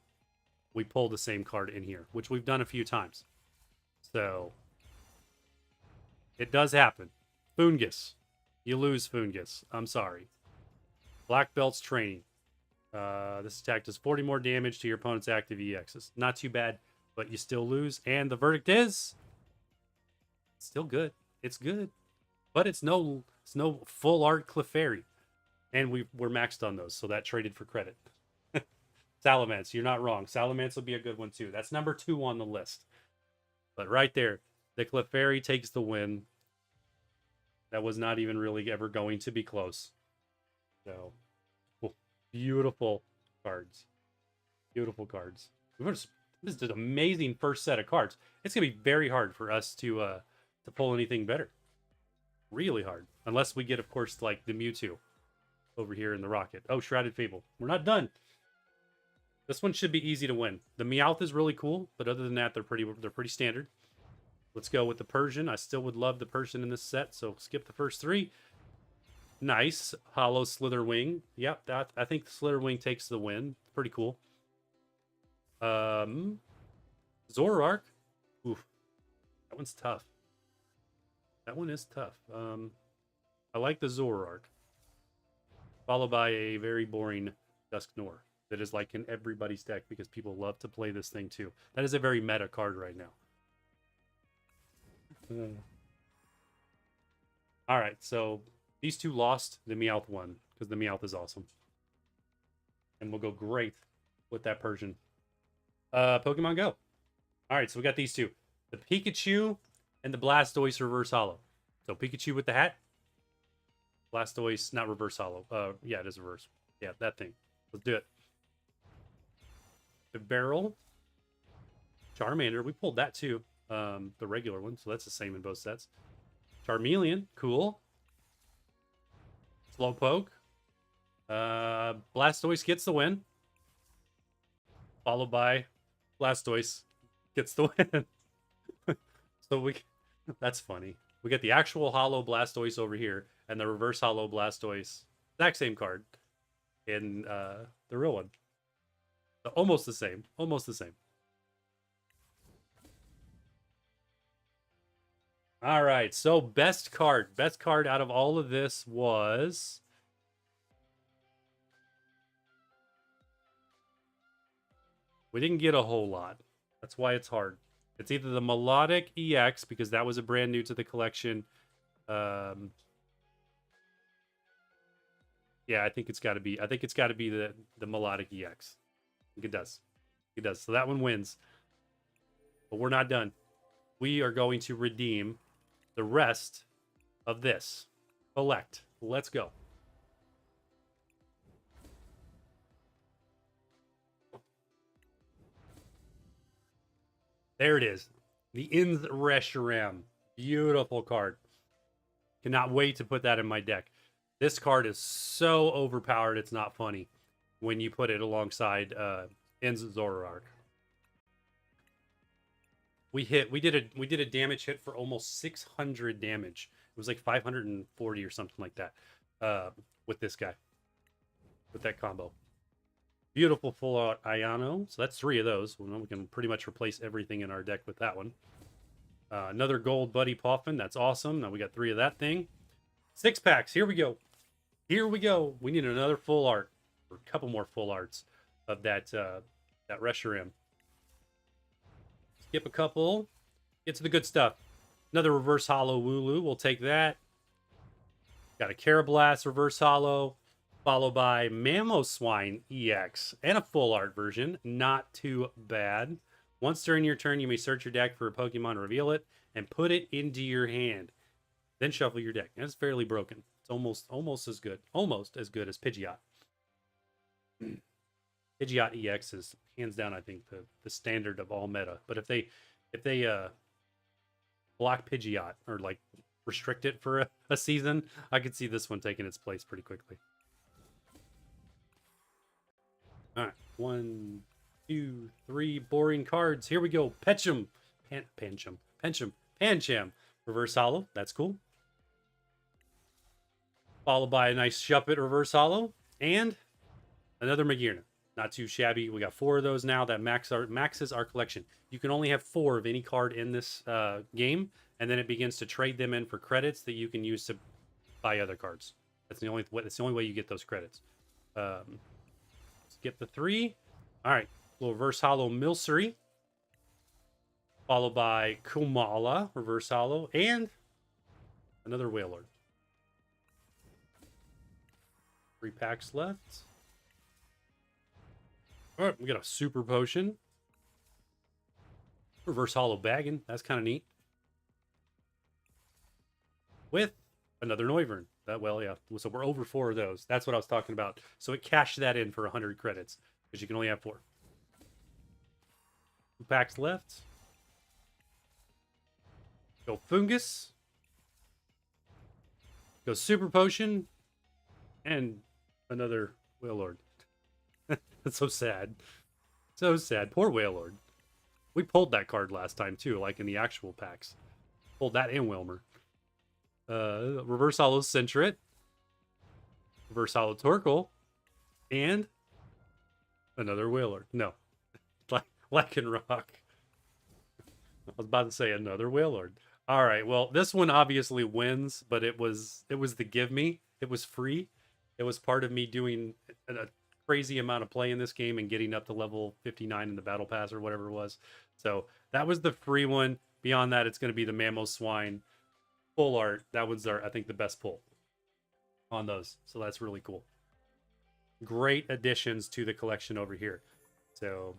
we pull the same card in here, which we've done a few times. So, it does happen. Fungus. You lose Fungus. I'm sorry. Black Belt's training. This attack does 40 more damage to your opponent's active EXs. Not too bad, but you still lose. And the verdict is... still good. It's good. But it's no full art Clefairy. And we're maxed on those, so that traded for credit. Salamence, you're not wrong. Salamence will be a good one too. That's number 2 on the list. But right there, the Clefairy takes the win. That was not even really ever going to be close. So, beautiful cards. Beautiful cards. This is an amazing first set of cards. It's going to be very hard for us to pull anything better. Really hard. Unless we get, of course, like the Mewtwo over here in the Rocket. Oh, Shrouded Fable. We're not done. This one should be easy to win. The Meowth is really cool, but other than that, they're pretty standard. Let's go with the Persian. I still would love the Persian in this set, so skip the first 3. Nice. Hollow Slitherwing. Yep, I think the Slitherwing takes the win. Pretty cool. Zoroark. Oof. That one's tough. That one is tough. I like the Zoroark. Followed by a very boring Dusknoir. That is like in everybody's deck because people love to play this thing too. That is a very meta card right now. All right, so these two lost. The Meowth won because the Meowth is awesome. And we'll go great with that Persian. Pokemon Go. All right, so we got these two. The Pikachu and the Blastoise Reverse Hollow. So Pikachu with the hat. Blastoise, not Reverse Hollow. Yeah, it is reverse. Yeah, that thing. Let's do it. The Barrel. Charmander. We pulled that too. The regular one. So that's the same in both sets. Charmeleon. Cool. Slowpoke. Blastoise gets the win. Followed by Blastoise gets the win. So that's funny. We get the actual hollow Blastoise over here and the reverse hollow Blastoise. Exact same card in the real one. So almost the same. Almost the same. All right. So best card. Best card out of all of this was... we didn't get a whole lot. That's why it's hard. It's either the Melodic EX, because that was a brand new to the collection. Yeah, I think it's got to be. I think it's got to be the Melodic EX. I think it does. It does. So that one wins. But we're not done. We are going to redeem the rest of this. Collect. Let's go. There it is. The Inzreshiram. Beautiful card. Cannot wait to put that in my deck. This card is so overpowered, it's not funny when you put it alongside Zoroark. We did a damage hit for almost 600 damage. It was like 540 or something like that with this guy. With that combo. Beautiful full art Ayano. So that's 3 of those. Well, we can pretty much replace everything in our deck with that one. Another gold Buddy Poffin. That's awesome. Now we got 3 of that thing. 6 packs. Here we go. Here we go. We need another full art. Or a couple more full arts of that Reshiram. Skip a couple. Get to the good stuff. Another reverse hollow Wooloo. We'll take that. Got a Carablast reverse hollow. Followed by Mamoswine EX and a full art version. Not too bad. Once during your turn, you may search your deck for a Pokemon, reveal it, and put it into your hand. Then shuffle your deck. And it's fairly broken. It's almost as good. Almost as good as Pidgeot. Pidgeot EX is hands down, I think, the standard of all meta. But if they block Pidgeot or like restrict it for a season, I could see this one taking its place pretty quickly. All right, 1, 2, 3 boring cards. Here we go. Pancham. Pancham. Reverse holo. That's cool. Followed by a nice Shuppet reverse holo. And another Magearna. Not too shabby. We got 4 of those now. That maxes our collection. You can only have 4 of any card in this game, and then it begins to trade them in for credits that you can use to buy other cards. That's the only way you get those credits. Skip the 3. All right, little reverse holo Milcery, followed by Kumala reverse holo, and another Wailord. 3 packs left. All right, we got a Super Potion. Reverse holo bagging. That's kind of neat. With another Noivern. Well, yeah. So we're over 4 of those. That's what I was talking about. So it cashed that in for 100 credits because you can only have 4. 2 packs left. Go Fungus. Go Super Potion. And another Wailord. That's so sad. So sad. Poor Wailord. We pulled that card last time too, like in the actual packs. Pulled that and Wilmer. Reverse holo Centret. Reverse holo Torkoal. And another Wailord. No. Lycanroc. I was about to say another Wailord. All right, well, this one obviously wins, but it was the give me. It was free. It was part of me doing a crazy amount of play in this game and getting up to level 59 in the battle pass or whatever it was. So that was the free one. Beyond that, it's going to be the Mamoswine full art. That was I think the best pull on those. So that's really cool. Great additions to the collection over here. So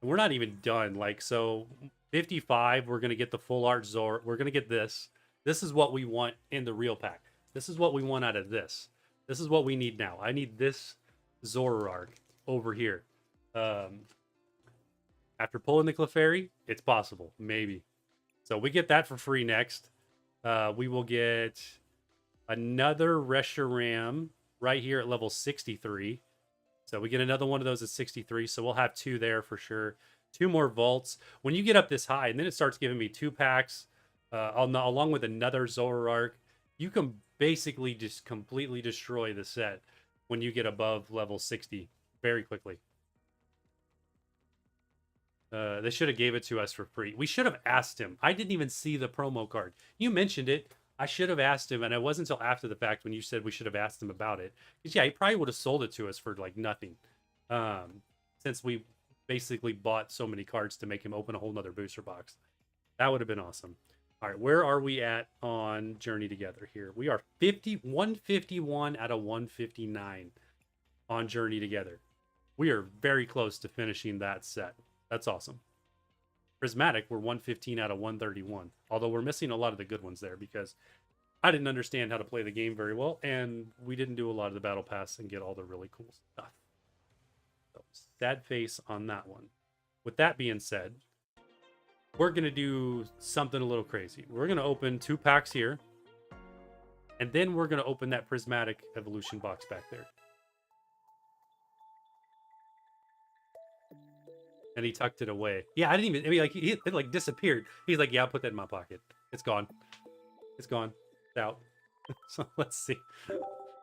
we're not even done. Like, so 55, we're going to get the full art Zor. We're going to get this. This is what we want in the real pack. This is what we want out of this. This is what we need now. I need this Zoroark over here. After pulling the Clefairy, it's possible. Maybe. So we get that for free next. We will get another Reshiram right here at level 63. So we get another one of those at 63. So we'll have 2 there for sure. 2 more vaults. When you get up this high, and then it starts giving me 2 packs, along with another Zoroark, you can basically just completely destroy the set when you get above level 60 very quickly. They should have gave it to us for free. We should have asked him. I didn't even see the promo card. You mentioned it. I should have asked him, and it wasn't until after the fact when you said we should have asked him about it. Because, yeah, he probably would have sold it to us for, like, nothing. Since we basically bought so many cards to make him open a whole nother booster box. That would have been awesome. All right, where are we at on Journey Together here? We are 151 out of 159 on Journey Together. We are very close to finishing that set. That's awesome. Prismatic, we're 115 out of 131. Although we're missing a lot of the good ones there because I didn't understand how to play the game very well, and we didn't do a lot of the battle pass and get all the really cool stuff. So, sad face on that one. With that being said, we're going to do something a little crazy. We're going to open 2 packs here, and then we're going to open that Prismatic Evolution box back there. And he tucked it away. Yeah, I didn't even, I mean, like, it like disappeared. He's like, yeah, I'll put that in my pocket. It's gone. It's gone. It's out. So let's see.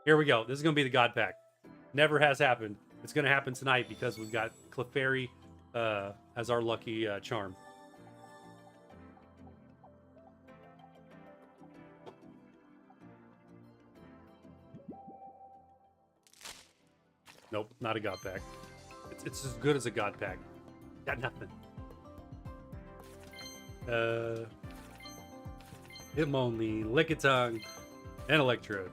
Here we go. This is going to be the God Pack. Never has happened. It's going to happen tonight because we've got Clefairy as our lucky charm. Nope, not a God Pack. It's as good as a God Pack. Got nothing. Hitmonlee, Lickitung, and Electrode.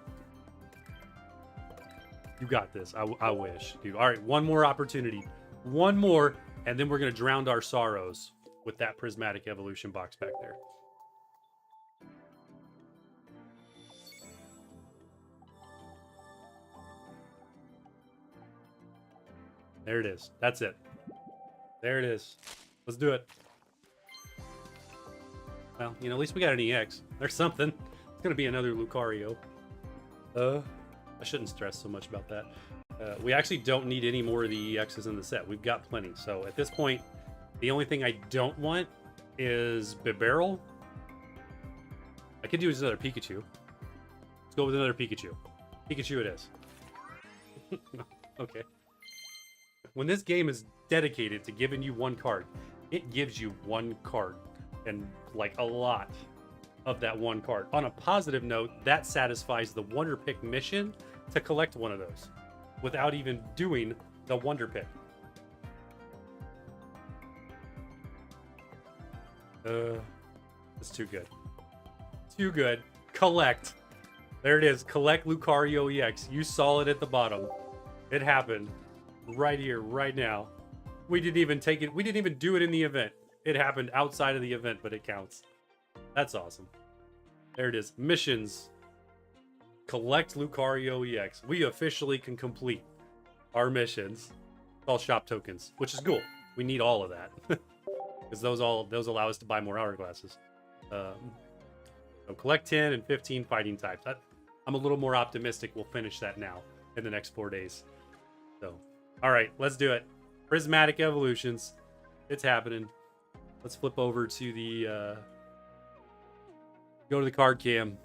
You got this. I wish, dude. All right, one more opportunity. One more, and then we're going to drown our sorrows with that Prismatic Evolution box back there. There it is. That's it. There it is. Let's do it. Well, you know, at least we got an EX. There's something. It's going to be another Lucario. I shouldn't stress so much about that. We actually don't need any more of the EXs in the set. We've got plenty. So at this point, the only thing I don't want is Bibarel. I could use another Pikachu. Let's go with another Pikachu. Pikachu it is. Okay. When this game is dedicated to giving you one card, it gives you one card. And, like, a lot of that one card. On a positive note, that satisfies the Wonder Pick mission to collect one of those without even doing the Wonder Pick. It's too good. Too good. Collect. There it is. Collect Lucario EX. You saw it at the bottom. It happened. Right here, right now. We didn't even take it. We didn't even do it in the event. It happened outside of the event, but it counts. That's awesome. There it is. Missions. Collect Lucario EX. We officially can complete our missions. It's all shop tokens, which is cool. We need all of that. Because those allow us to buy more hourglasses. So collect 10 and 15 fighting types. I'm a little more optimistic we'll finish that now in the next 4 days. So, all right, let's do it. Prismatic Evolutions. It's happening. Let's flip over to the... go to the card cam.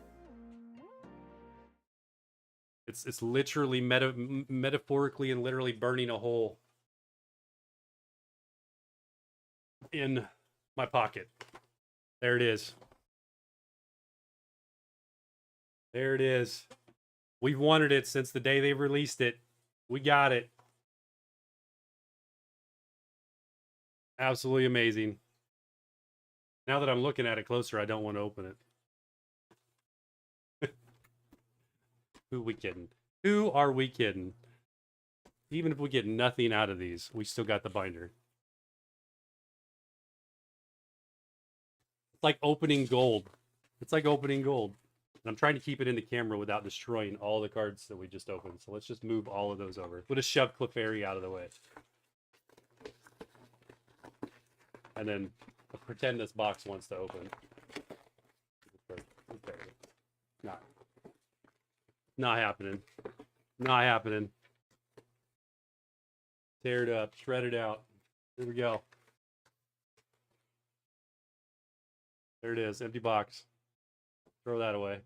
It's literally metaphorically and literally burning a hole in my pocket. There it is. There it is. We've wanted it since the day they released it. We got it. Absolutely amazing. Now that I'm looking at it closer, I don't want to open it. Who we kidding? Who are we kidding? Even if we get nothing out of these, we still got the binder. It's like opening gold. It's like opening gold. And I'm trying to keep it in the camera without destroying all the cards that we just opened. So let's just move all of those over. We'll just shove Clefairy out of the way. And then pretend this box wants to open. Not happening. Not happening. Tear it up. Shred it out. Here we go. There it is. Empty box. Throw that away.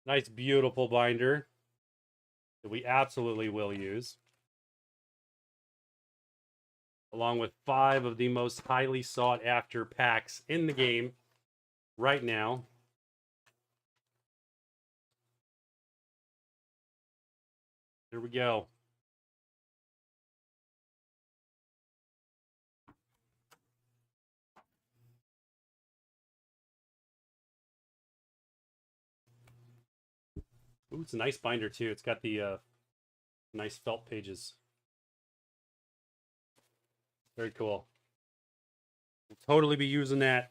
Nice, beautiful binder that we absolutely will use. Along with 5 of the most highly sought after packs in the game right now. Here we go. Ooh, it's a nice binder too. It's got the nice felt pages. Very cool. We'll totally be using that.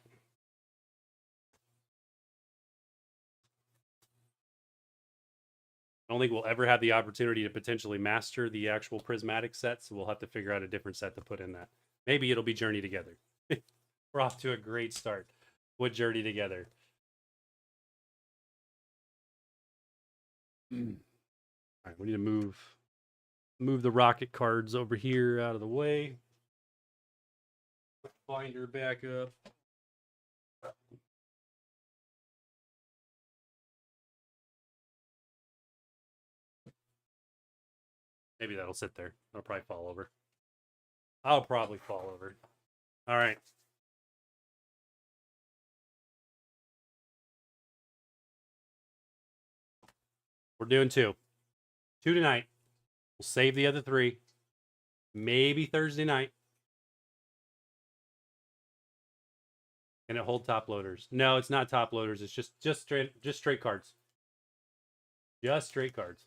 I don't think we'll ever have the opportunity to potentially master the actual prismatic set, so we'll have to figure out a different set to put in that. Maybe it'll be Journey Together. We're off to a great start with Journey Together. All right, we need to move the rocket cards over here out of the way. Binder back up. Maybe that'll sit there. I'll probably fall over. I'll probably fall over. All right. We're doing 2. 2 tonight. We'll save the other 3. Maybe Thursday night. Can it hold top loaders? No, it's not top loaders. It's just straight cards. Just straight cards.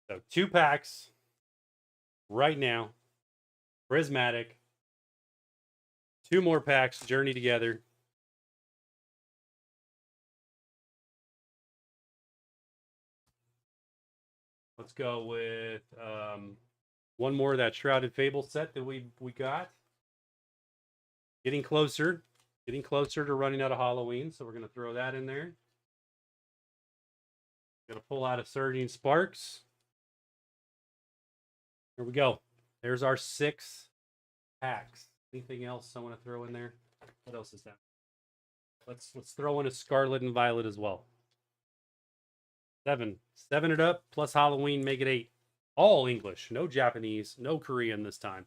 So 2 packs right now. Prismatic. 2 more packs. Journey Together. Let's go with one more of that Shrouded Fable set that we got. Getting closer to running out of Halloween, so we're going to throw that in there. Going to pull out a Surging Sparks. Here we go. There's our 6 packs. Anything else I want to throw in there? What else is that? Let's throw in a Scarlet and Violet as well. 7 it up plus Halloween, make it 8. All English, no Japanese, no Korean this time.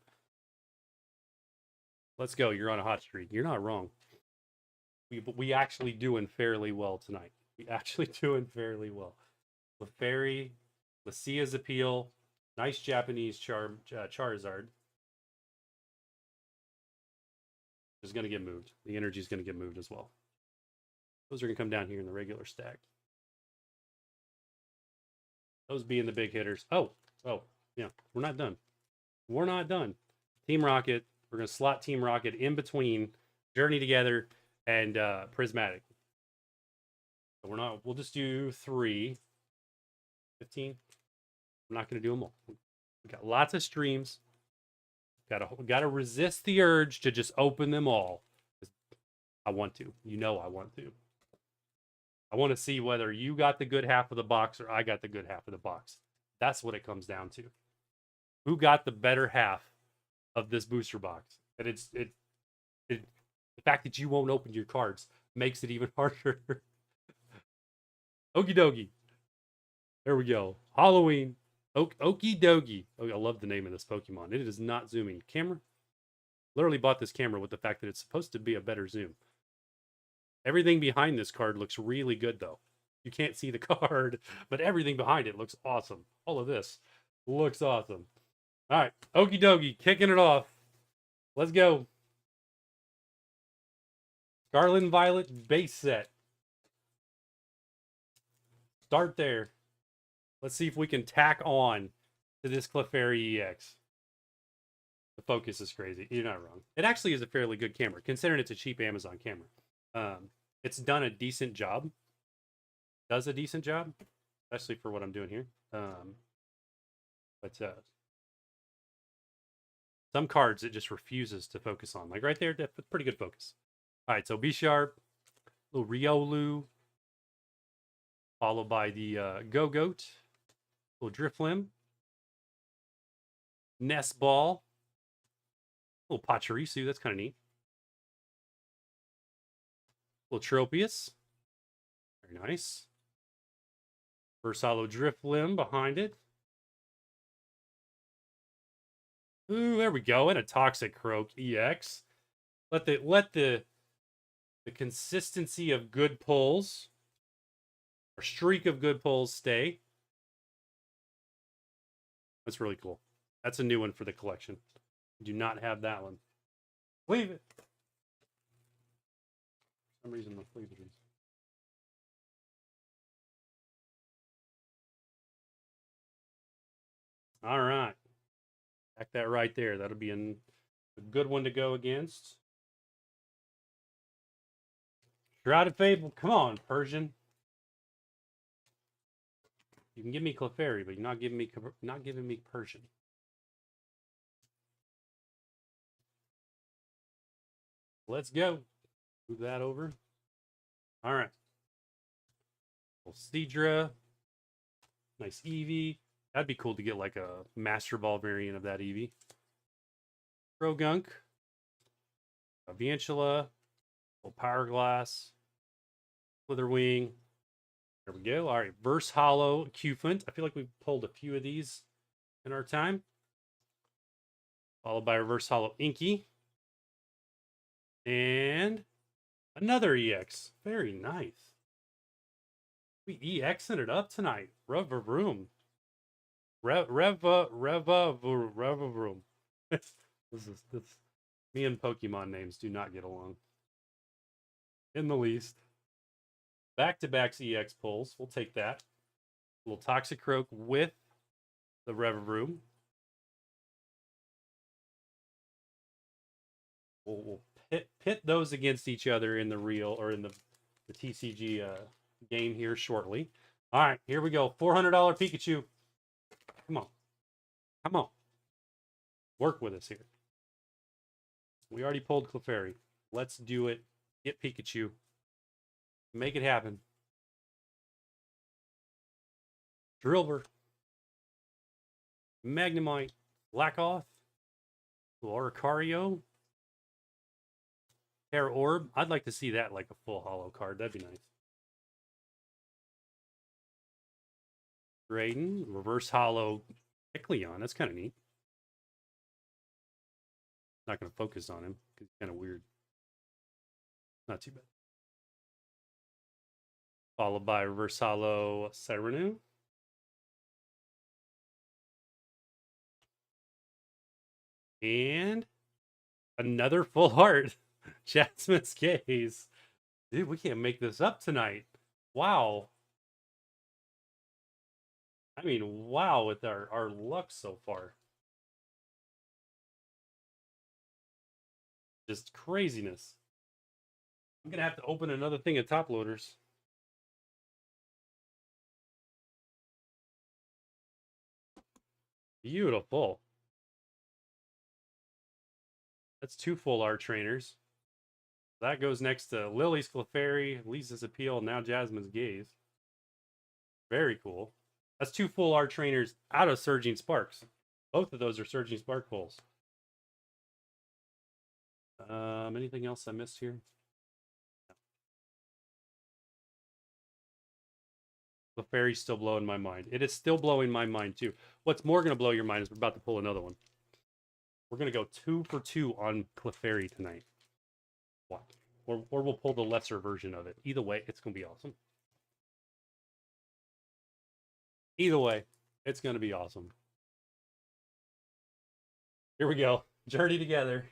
Let's go. You're on a hot streak. You're not wrong. We actually doing fairly well tonight. We actually doing fairly well. Lefairy, Lucia's Appeal, nice Japanese Charizard. Is going to get moved. The energy is going to get moved as well. Those are going to come down here in the regular stack. Those being the big hitters. Oh, yeah. We're not done. We're not done. Team Rocket. We're going to slot Team Rocket in between Journey Together and Prismatic. So we'll just do 3. 15. I'm not going to do them all. We got lots of streams. Got to resist the urge to just open them all. I want to. You know I want to. I want to see whether you got the good half of the box or I got the good half of the box. That's what it comes down to. Who got the better half of this booster box? And the fact that you won't open your cards makes it even harder. Okie dokie. There we go. Halloween. Okie dokie. Oh, I love the name of this Pokemon. It is not zooming. Camera? Literally bought this camera with the fact that it's supposed to be a better zoom. Everything behind this card looks really good, though. You can't see the card, but everything behind it looks awesome. All of this looks awesome. All right. Okie dokie. Kicking it off. Let's go. Scarlet and Violet base set. Start there. Let's see if we can tack on to this Clefairy EX. The focus is crazy. You're not wrong. It actually is a fairly good camera, considering it's a cheap Amazon camera. It's done a decent job. Does a decent job, especially for what I'm doing here. But some cards it just refuses to focus on. Like right there, that's pretty good focus. All right, so B-Sharp, little Riolu, followed by the Go-Goat, little Driflim, Nest Ball, little Pachirisu, that's kind of neat. Little Tropius, very nice. Versalo Driflim behind it. Ooh, there we go. And a Toxic Croak EX. Let the consistency of good pulls, or streak of good pulls, stay. That's really cool. That's a new one for the collection. Do not have that one. Leave it. For some reason, the sleeve is. All right. Back that right there. That'll be a good one to go against. Shrouded Fable. Come on, Persian. You can give me Clefairy, but you're not giving me Persian. Let's go. Move that over. All right. Well, Seadra. Nice Eevee. That'd be cool to get like a Master Ball variant of that Eevee. Krogunk. A Viantula. Little Power Glass. Slitherwing. There we go. All right. Verse Hollow Cufant. I feel like we've pulled a few of these in our time. Followed by Reverse Hollow Inky. And another EX. Very nice. We EXing it up tonight. Revavroom. Revavroom. This. Me and Pokemon names do not get along. In the least. Back-to-back EX pulls. We'll take that. A little Toxic Croak with the Revavroom. We'll pit those against each other in the real or in the TCG game here shortly. All right, here we go. $400 Pikachu. Come on. Come on. Work with us here. We already pulled Clefairy. Let's do it. Get Pikachu. Make it happen. Drillbur. Magnemite. Blackoth. Lucario. Hair Orb. I'd like to see that like a full hollow card. That'd be nice. Drayden. Reverse hollow Kecleon. That's kind of neat. Not going to focus on him because he's kind of weird. Not too bad. Followed by reverse hollow Cyrano. And another full art. Jasmine's Gaze. Dude, we can't make this up tonight. Wow. I mean, wow, with our luck so far. Just craziness. I'm going to have to open another thing of top loaders. Beautiful. That's 2 full art trainers. That goes next to Lily's Clefairy, Lisa's Appeal, now Jasmine's Gaze. Very cool. That's 2 full art trainers out of Surging Sparks. Both of those are Surging Spark pulls. Anything else I missed here? Clefairy's still blowing my mind. It is still blowing my mind too. What's more going to blow your mind is we're about to pull another one. We're going to go 2 for 2 on Clefairy tonight. What? Or we'll pull the lesser version of it. Either way, it's going to be awesome. Either way, it's going to be awesome. Here we go. Journey together.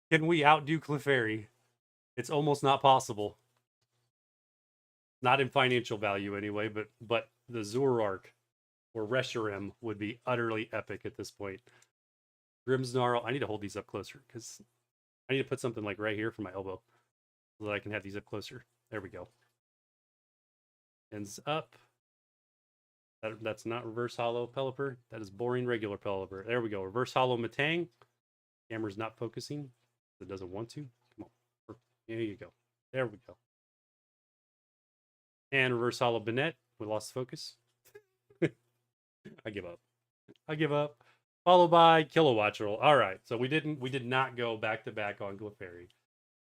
Can we outdo Clefairy? It's almost not possible. Not in financial value anyway, but the Zoroark or Reshiram would be utterly epic at this point. Grimmsnarl. I need to hold these up closer because I need to put something like right here for my elbow so that I can have these up closer. There we go. Ends up. That's not reverse hollow Pelipper. That is boring regular Pelipper. There we go. Reverse hollow Matang. Camera's not focusing. It doesn't want to. Come on. There you go. There we go. And reverse hollow Bennett. We lost focus. I give up. I give up. Followed by Kilowatt Roll. All right. So we did not go back to back on Clefairy.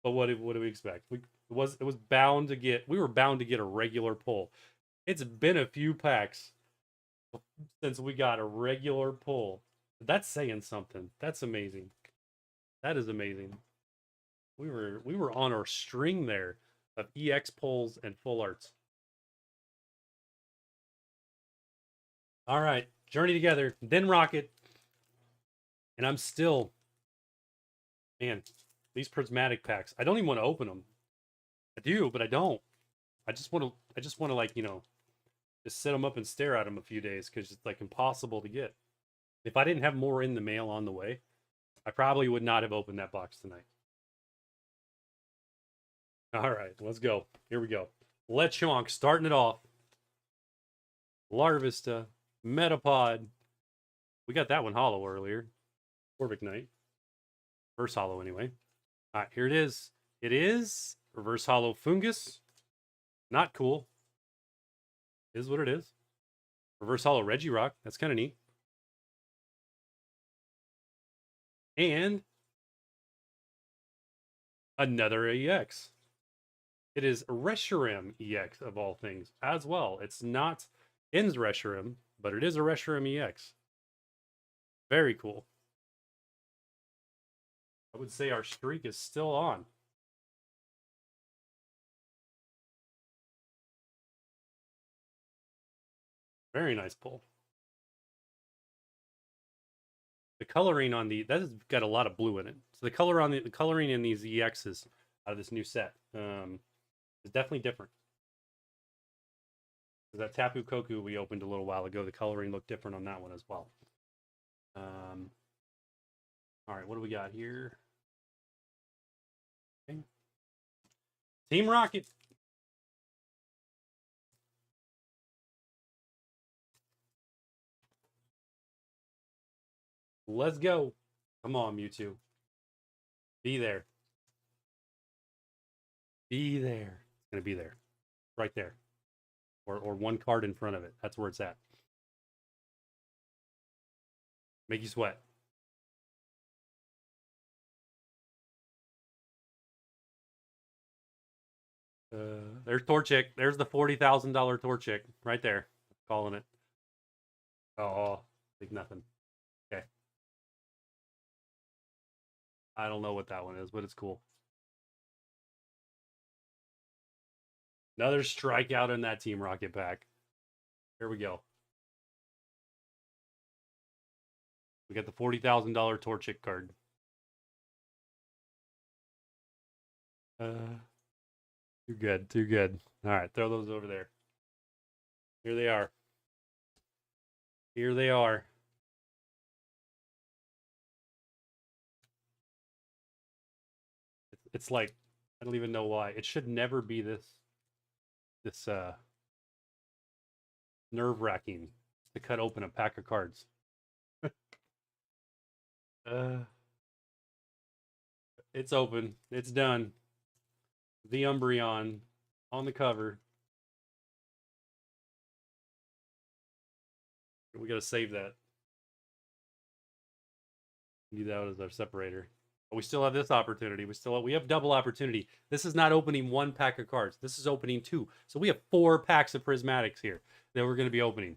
But what do we expect? It was bound to get. We were bound to get a regular pull. It's been a few packs since we got a regular pull. That's saying something. That's amazing. That is amazing. We were on our string there of EX pulls and full arts. All right, journey together, then rocket. And I'm still, man, these prismatic packs. I don't even want to open them. I do, but I don't. I just want to like, just set them up and stare at them a few days because it's like impossible to get. If I didn't have more in the mail on the way, I probably would not have opened that box tonight. All right, let's go. Here we go. Lechonk starting it off. Larvista, Metapod. We got that one hollow earlier. Corviknight. Reverse hollow anyway. All right, here it is. It is reverse hollow Fungus. Not cool. Is what it is. Reverse hollow Regirock. That's kind of neat. And another EX. It is Reshiram EX of all things as well. It's not Ins Reshiram, but it is a Reshiram EX. Very cool. I would say our streak is still on. Very nice pull. The coloring on that has got a lot of blue in it. So the coloring in these EXs out of this new set is definitely different. That Tapu Koku we opened a little while ago, the coloring looked different on that one as well. All right, what do we got here? Okay. Team Rocket. Let's go. Come on, Mewtwo. Be there. Be there. It's going to be there. Right there. Or one card in front of it. That's where it's at. Make you sweat. There's Torchic. There's the $40,000 Torchic right there. Calling it. Oh, big nothing. Okay. I don't know what that one is, but it's cool. Another strikeout in that Team Rocket pack. Here we go. We got the $40,000 Torchic card. Too good, too good. All right, throw those over there. Here they are. Here they are. It's like, I don't even know why. It should never be this nerve-wracking to cut open a pack of cards. It's open. It's done. The Umbreon on the cover. We got to save that. Need that as our separator. But we still have this opportunity. We have double opportunity. This is not opening one pack of cards. This is opening two. So we have 4 packs of prismatics here that we're going to be opening.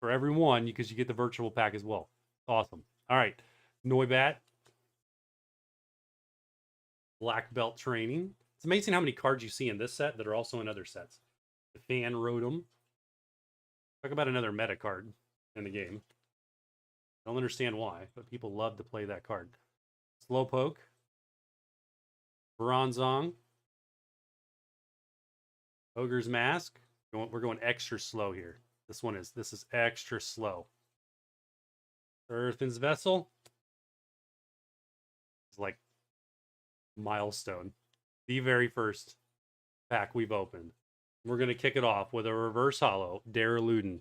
For every one, because you get the virtual pack as well. Awesome. All right. Noibat. Black Belt Training. It's amazing how many cards you see in this set that are also in other sets. The Fan Rotom. Talk about another meta card in the game. I don't understand why, but people love to play that card. Slowpoke. Bronzong. Ogre's Mask. We're going extra slow here. This is extra slow. Earthen's Vessel. It's like milestone. The very first pack we've opened. We're going to kick it off with a reverse holo, Daraludin.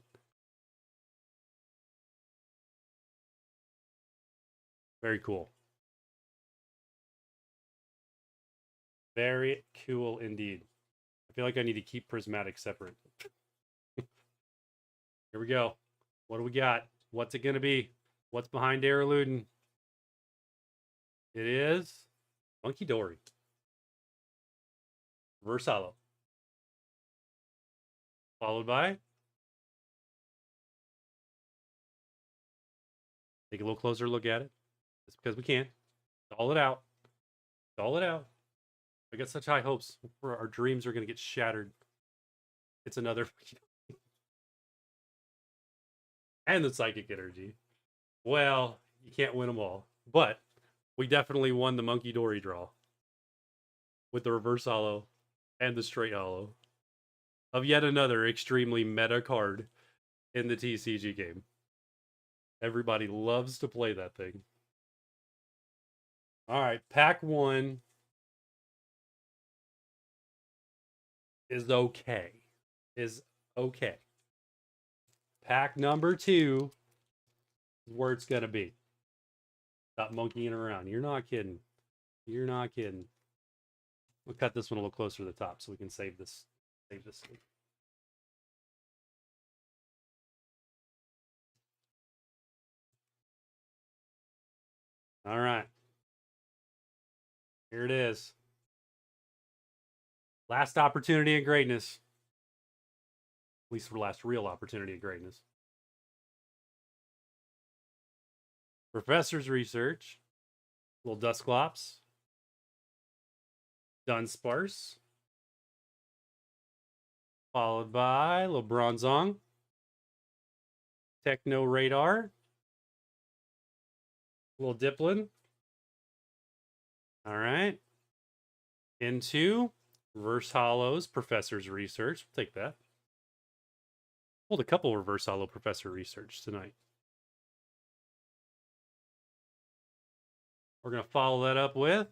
Very cool. Very cool indeed. I feel like I need to keep prismatic separate. Here we go. What do we got? What's it going to be? What's behind Daraludin? It is Monkey Dory. Reverse holo. Followed by, take a little closer look at it. Just because we can. Doll it out. Doll it out. I got such high hopes. Our dreams are going to get shattered. It's another. And the Psychic Energy. Well, you can't win them all. But we definitely won the Monkey Dory draw. With the reverse holo and the straight holo. Of yet another extremely meta card in the TCG game. Everybody loves to play that thing. All right, pack 1 is okay. Pack number 2 is where it's gonna be. Stop monkeying around. You're not kidding. You're not kidding. We'll cut this one a little closer to the top so we can save this. All right. Here it is. Last opportunity of greatness. At least for last real opportunity of greatness. Professor's Research. Little Dusclops. Dunsparce. Followed by little Bronzong. Techno Radar. Little Diplin. All right. Into reverse holos, Professor's Research. We'll take that. Pulled a couple reverse holo Professor Research tonight. We're going to follow that up with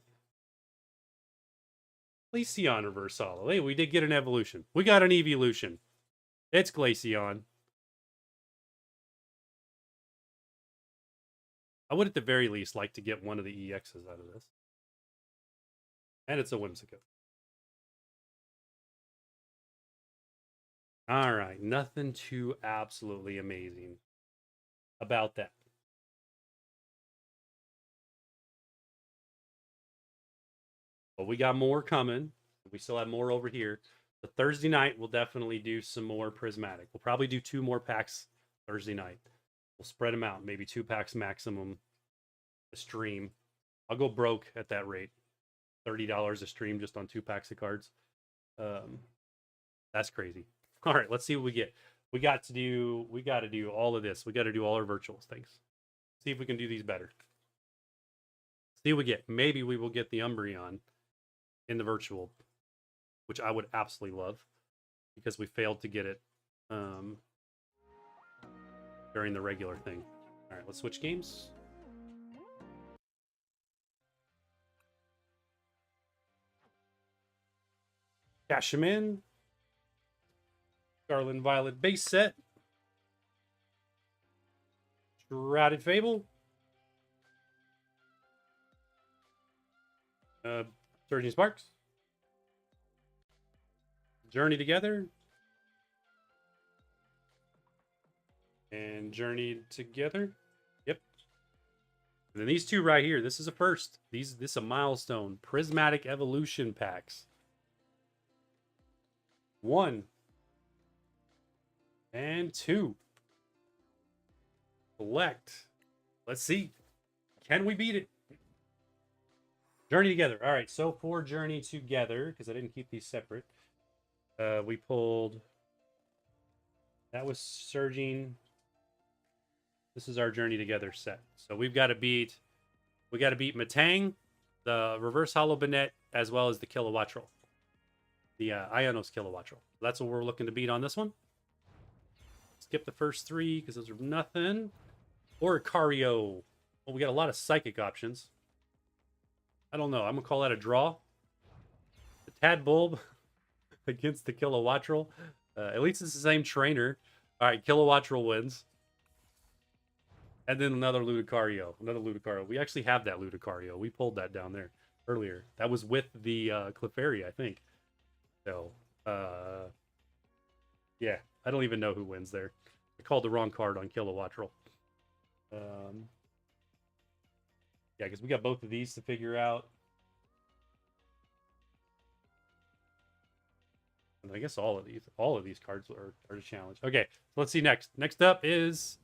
Glaceon reverse holo. Hey, we did get an evolution. We got an evolution. It's Glaceon. I would at the very least like to get one of the EXs out of this. And it's a Whimsicott. All right, nothing too absolutely amazing about that. But we got more coming. We still have more over here. The Thursday night, we'll definitely do some more prismatic. We'll probably do 2 more packs Thursday night. We'll spread them out, maybe 2 packs maximum a stream. I'll go broke at that rate. $30 a stream just on 2 packs of cards. That's crazy. All right, let's see what we get. We got to do all of this. We got to do all our virtuals things. See if we can do these better. See what we get. Maybe we will get the Umbreon in the virtual, which I would absolutely love because we failed to get it during the regular thing. All right, let's switch games. Cash them in. Scarlet and Violet base set. Shrouded Fable. Surging Sparks. Journey Together. And Journey Together. Yep. And then these 2 right here. This is a first. This is a milestone. Prismatic Evolution packs. 1 and 2. Select. Let's see. Can we beat it? Journey Together. All right. So for Journey Together, because I didn't keep these separate, we pulled. That was Surging. This is our Journey Together set. So we've got to beat. We got to beat Matang, the Reverse Hollow Banette, as well as the Kilowattrel. The Ionos Kilowattrel. That's what we're looking to beat on this one. Skip the first 3 because those are nothing. Or Cario. Well, we got a lot of psychic options. I don't know. I'm going to call that a draw. The Tadbulb against the Kilowattrel. At least it's the same trainer. All right, Kilowattrel wins. And then another Lucario. We actually have that Lucario. We pulled that down there earlier. That was with the Clefairy, I think. So, yeah. I don't even know who wins there. I called the wrong card on Kilowattrel. Yeah, because we got both of these to figure out. And I guess all of these cards are a challenge. Okay, so let's see next. Next up is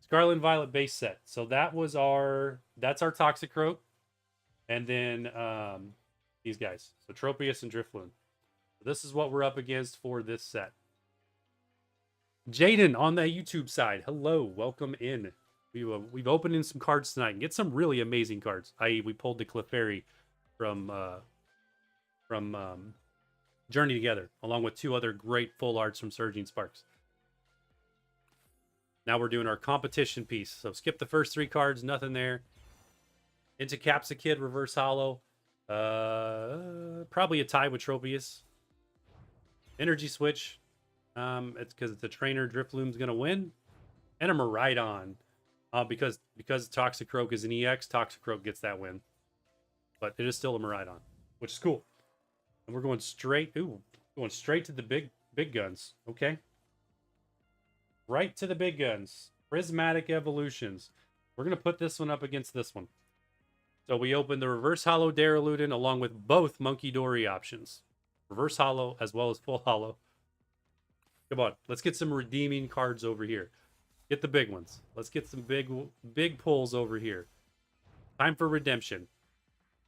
Scarlet and Violet base set. So that's our Toxicroak. And then these guys. So Tropius and Drifloon. So this is what we're up against for this set. Jaden on the YouTube side. Hello, welcome in. We've opened in some cards tonight and get some really amazing cards. I.e., we pulled the Clefairy from Journey Together, along with 2 other great full arts from Surging Sparks. Now we're doing our competition piece. So skip the first 3 cards, nothing there. Into Capsakid, Reverse Hollow. Probably a tie with Tropius. Energy Switch. It's because it's a trainer. Drifloon's gonna win. And a Miraidon. Because Toxicroak is an EX, Toxicroak gets that win. But it is still a Miraidon, which is cool. And we're going straight. Going straight to the big guns. Okay. Right to the big guns. Prismatic Evolutions. We're gonna put this one up against this one. So we open the Reverse Hollow Daraludin along with both Monkey Dory options. Reverse Hollow as well as Full Hollow. Come on, let's get some redeeming cards over here. Get the big ones. Let's get some big pulls over here. Time for redemption.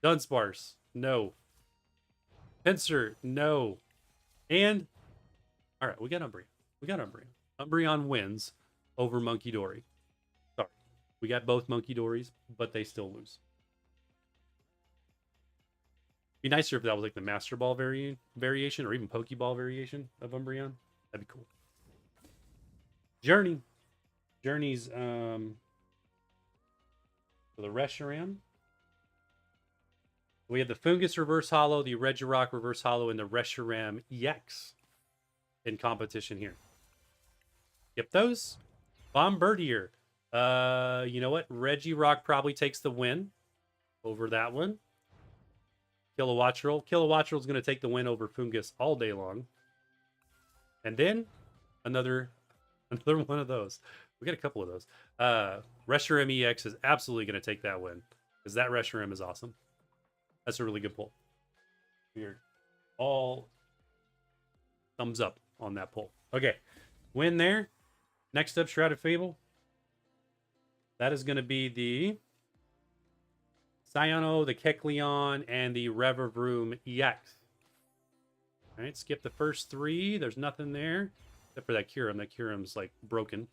Dunsparce, no. Pinsir, no. And, all right, we got Umbreon. Umbreon wins over Monkey Dory. Sorry. We got both Monkey Dories, but they still lose. Be nicer if that was like the Master Ball variation or even Pokeball variation of Umbreon. That'd be cool. Journey's for the Reshiram. We have the Fungus Reverse Hollow, the Regirock Reverse Hollow, and the Reshiram EX in competition here. Skip those. Bombardier. You know what? Regirock probably takes the win over that one. Kilowattrel. Kilowattrel's going to take the win over Fungus all day long. And then another one of those. We got a couple of those. Reshiram EX is absolutely going to take that win because that Reshiram is awesome. That's a really good pull. Weird. All thumbs up on that poll. Okay, win there. Next up, Shrouded Fable. That is going to be the Cyano, the Kecleon, and the Revavroom EX. All right, skip the first three. There's nothing there except for that Kyurem. That Kyurem's like broken.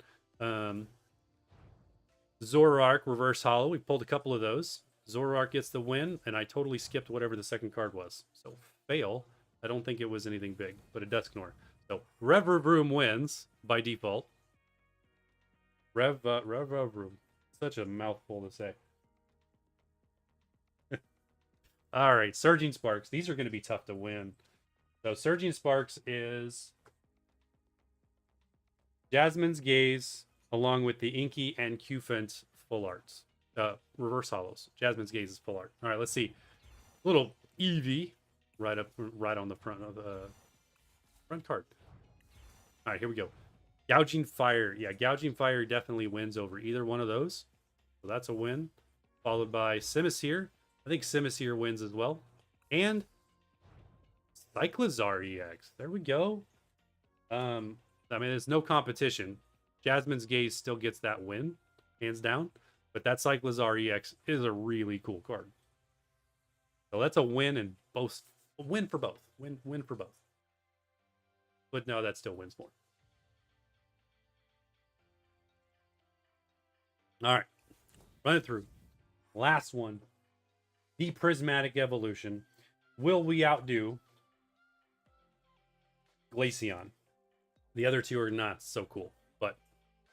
Zoroark, Reverse Hollow. We pulled a couple of those. Zoroark gets the win, and I totally skipped whatever the second card was. So fail. I don't think it was anything big, but a Dusknoir. So Revavroom wins by default. Revavroom. Such a mouthful to say. All right, Surging Sparks. These are going to be tough to win. So Surging Sparks is Jasmine's Gaze, along with the Inky and Cufant full arts. Reverse hollows. Jasmine's Gaze is full art. All right, let's see. Little Eevee right on the front of the front card. All right, here we go. Gouging Fire. Yeah, Gouging Fire definitely wins over either one of those. So that's a win. Followed by Simisear. I think Simisear wins as well. And Cyclizar EX. There we go. I mean, there's no competition. Jasmine's Gaze still gets that win, hands down. But that Cyclizar EX is a really cool card. So that's a win in both. A win for both. Win for both. But no, that still wins more. All right. Run it through. Last one. The Prismatic Evolution. Will we outdo Glaceon? The other two are not so cool, but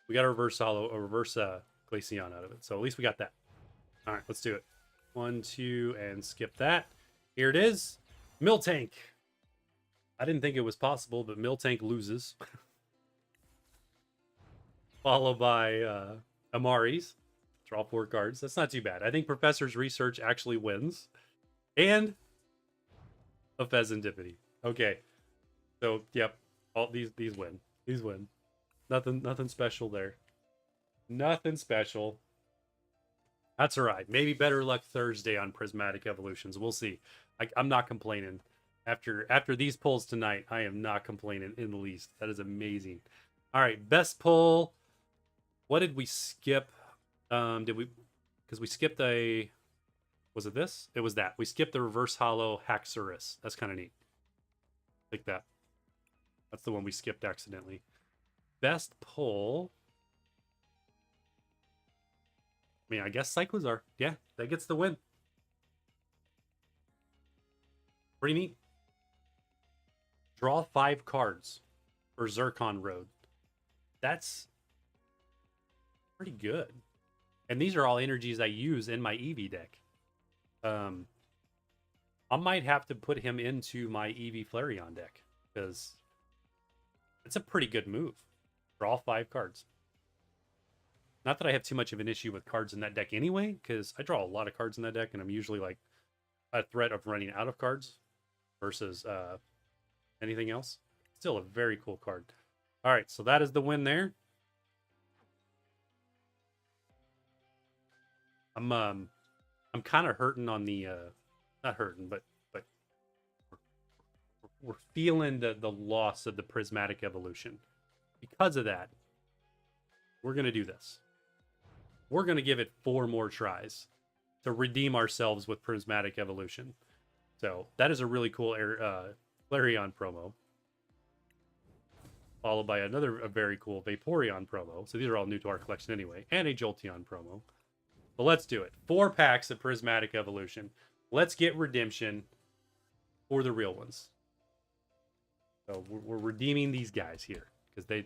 we got a reverse Glaceon out of it. So at least we got that. All right, let's do it. 1, 2, and skip that. Here it is. Miltank. I didn't think it was possible, but Miltank loses. Followed by Amari's. Draw 4 cards. That's not too bad. I think Professor's Research actually wins. And a Pheasantipity. Okay. So, yep. All these win. These win. Nothing special there. Nothing special. That's all right. Maybe better luck Thursday on Prismatic Evolutions. We'll see. I'm not complaining. After these pulls tonight, I am not complaining in the least. That is amazing. All right, best pull. What did we skip? Because we skipped was it this? It was that. We skipped the Reverse Hollow Haxorus. That's kind of neat. Like that. That's the one we skipped accidentally. Best pull. I mean, I guess Cyclizar. Yeah, that gets the win. Pretty neat. Draw 5 cards for Zircon Road. That's pretty good. And these are all energies I use in my Eevee deck. I might have to put him into my Eevee Flareon deck because it's a pretty good move. Draw 5 cards. Not that I have too much of an issue with cards in that deck anyway, because I draw a lot of cards in that deck, and I'm usually like a threat of running out of cards versus anything else. Still a very cool card. All right, so that is the win there. I'm kind of hurting on the not hurting, but we're feeling the loss of the Prismatic Evolution. Because of that, we're gonna do this. We're gonna give it 4 more tries to redeem ourselves with Prismatic Evolution. So that is a really cool Flareon promo, followed by a very cool Vaporeon promo. So these are all new to our collection anyway, and a Jolteon promo. But let's do it. 4 packs of Prismatic Evolution. Let's get redemption for the real ones. So we're redeeming these guys here because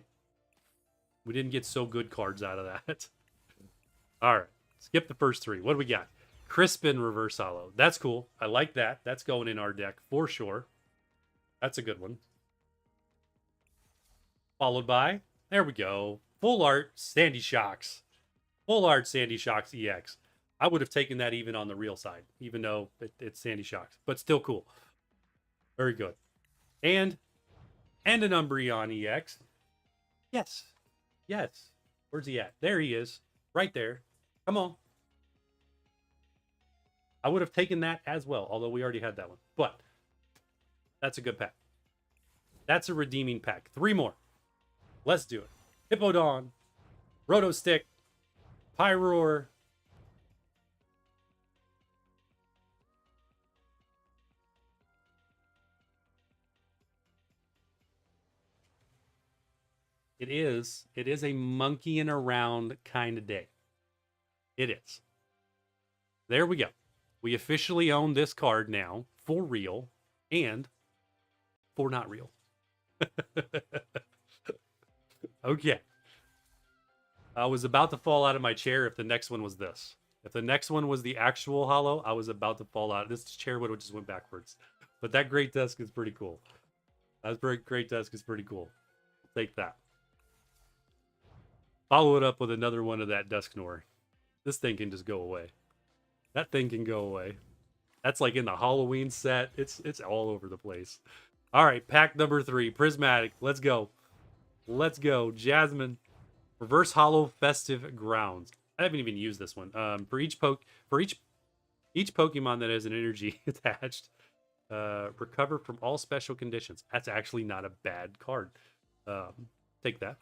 we didn't get so good cards out of that. All right, skip the first 3. What do we got? Crispin Reverse Hollow. That's cool. I like that. That's going in our deck for sure. That's a good one. Followed by, there we go, Full Art Sandy Shocks. Full Art Sandy Shocks EX. I would have taken that even on the real side, even though it's Sandy Shocks, but still cool. Very good. And an Umbreon EX. Yes. Yes. Where's he at? There he is. Right there. Come on. I would have taken that as well, although we already had that one. But That's a good pack. That's a redeeming pack. 3 more. Let's do it. Hippowdon, Roto Stick, Pyroar, It is a monkeying around kind of day. It is. There we go. We officially own this card now for real and for not real. Okay. I was about to fall out of my chair if the next one was this. If the next one was the actual hollow, I was about to fall out. This chair would have just went backwards. But that Great Tusk is pretty cool. That Great Tusk is pretty cool. Take that. Follow it up with another one of that Dusknoir. This thing can just go away. That thing can go away. That's like in the Halloween set. It's all over the place. All right, pack number 3, Prismatic. Let's go. Let's go. Jasmine. Reverse Hollow Festive Grounds. I haven't even used this one. For each Pokemon that has an energy attached, recover from all special conditions. That's actually not a bad card. Take that.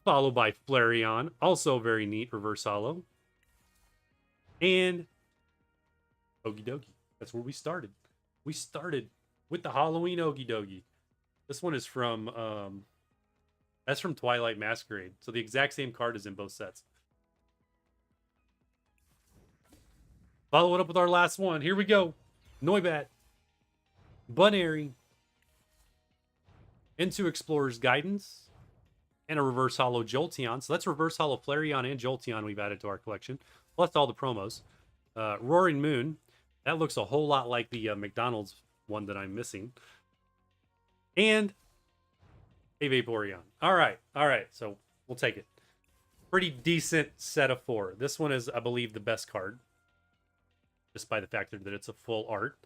Followed by Flareon, also very neat, reverse hollow. And Okie dokie. That's where we started. We started with the Halloween Okie dokie. This one is from that's from Twilight Masquerade. So the exact same card is in both sets. Follow it up with our last one. Here we go. Noibat, Bunairy, into Explorer's Guidance, and a reverse hollow Jolteon. So that's reverse hollow Flareon and Jolteon we've added to our collection, plus all the promos. Roaring Moon. That looks a whole lot like the McDonald's one that I'm missing. And a Vaporeon. All right. So we'll take it. Pretty decent set of 4. This one is, I believe, the best card, just by the fact that it's a full art.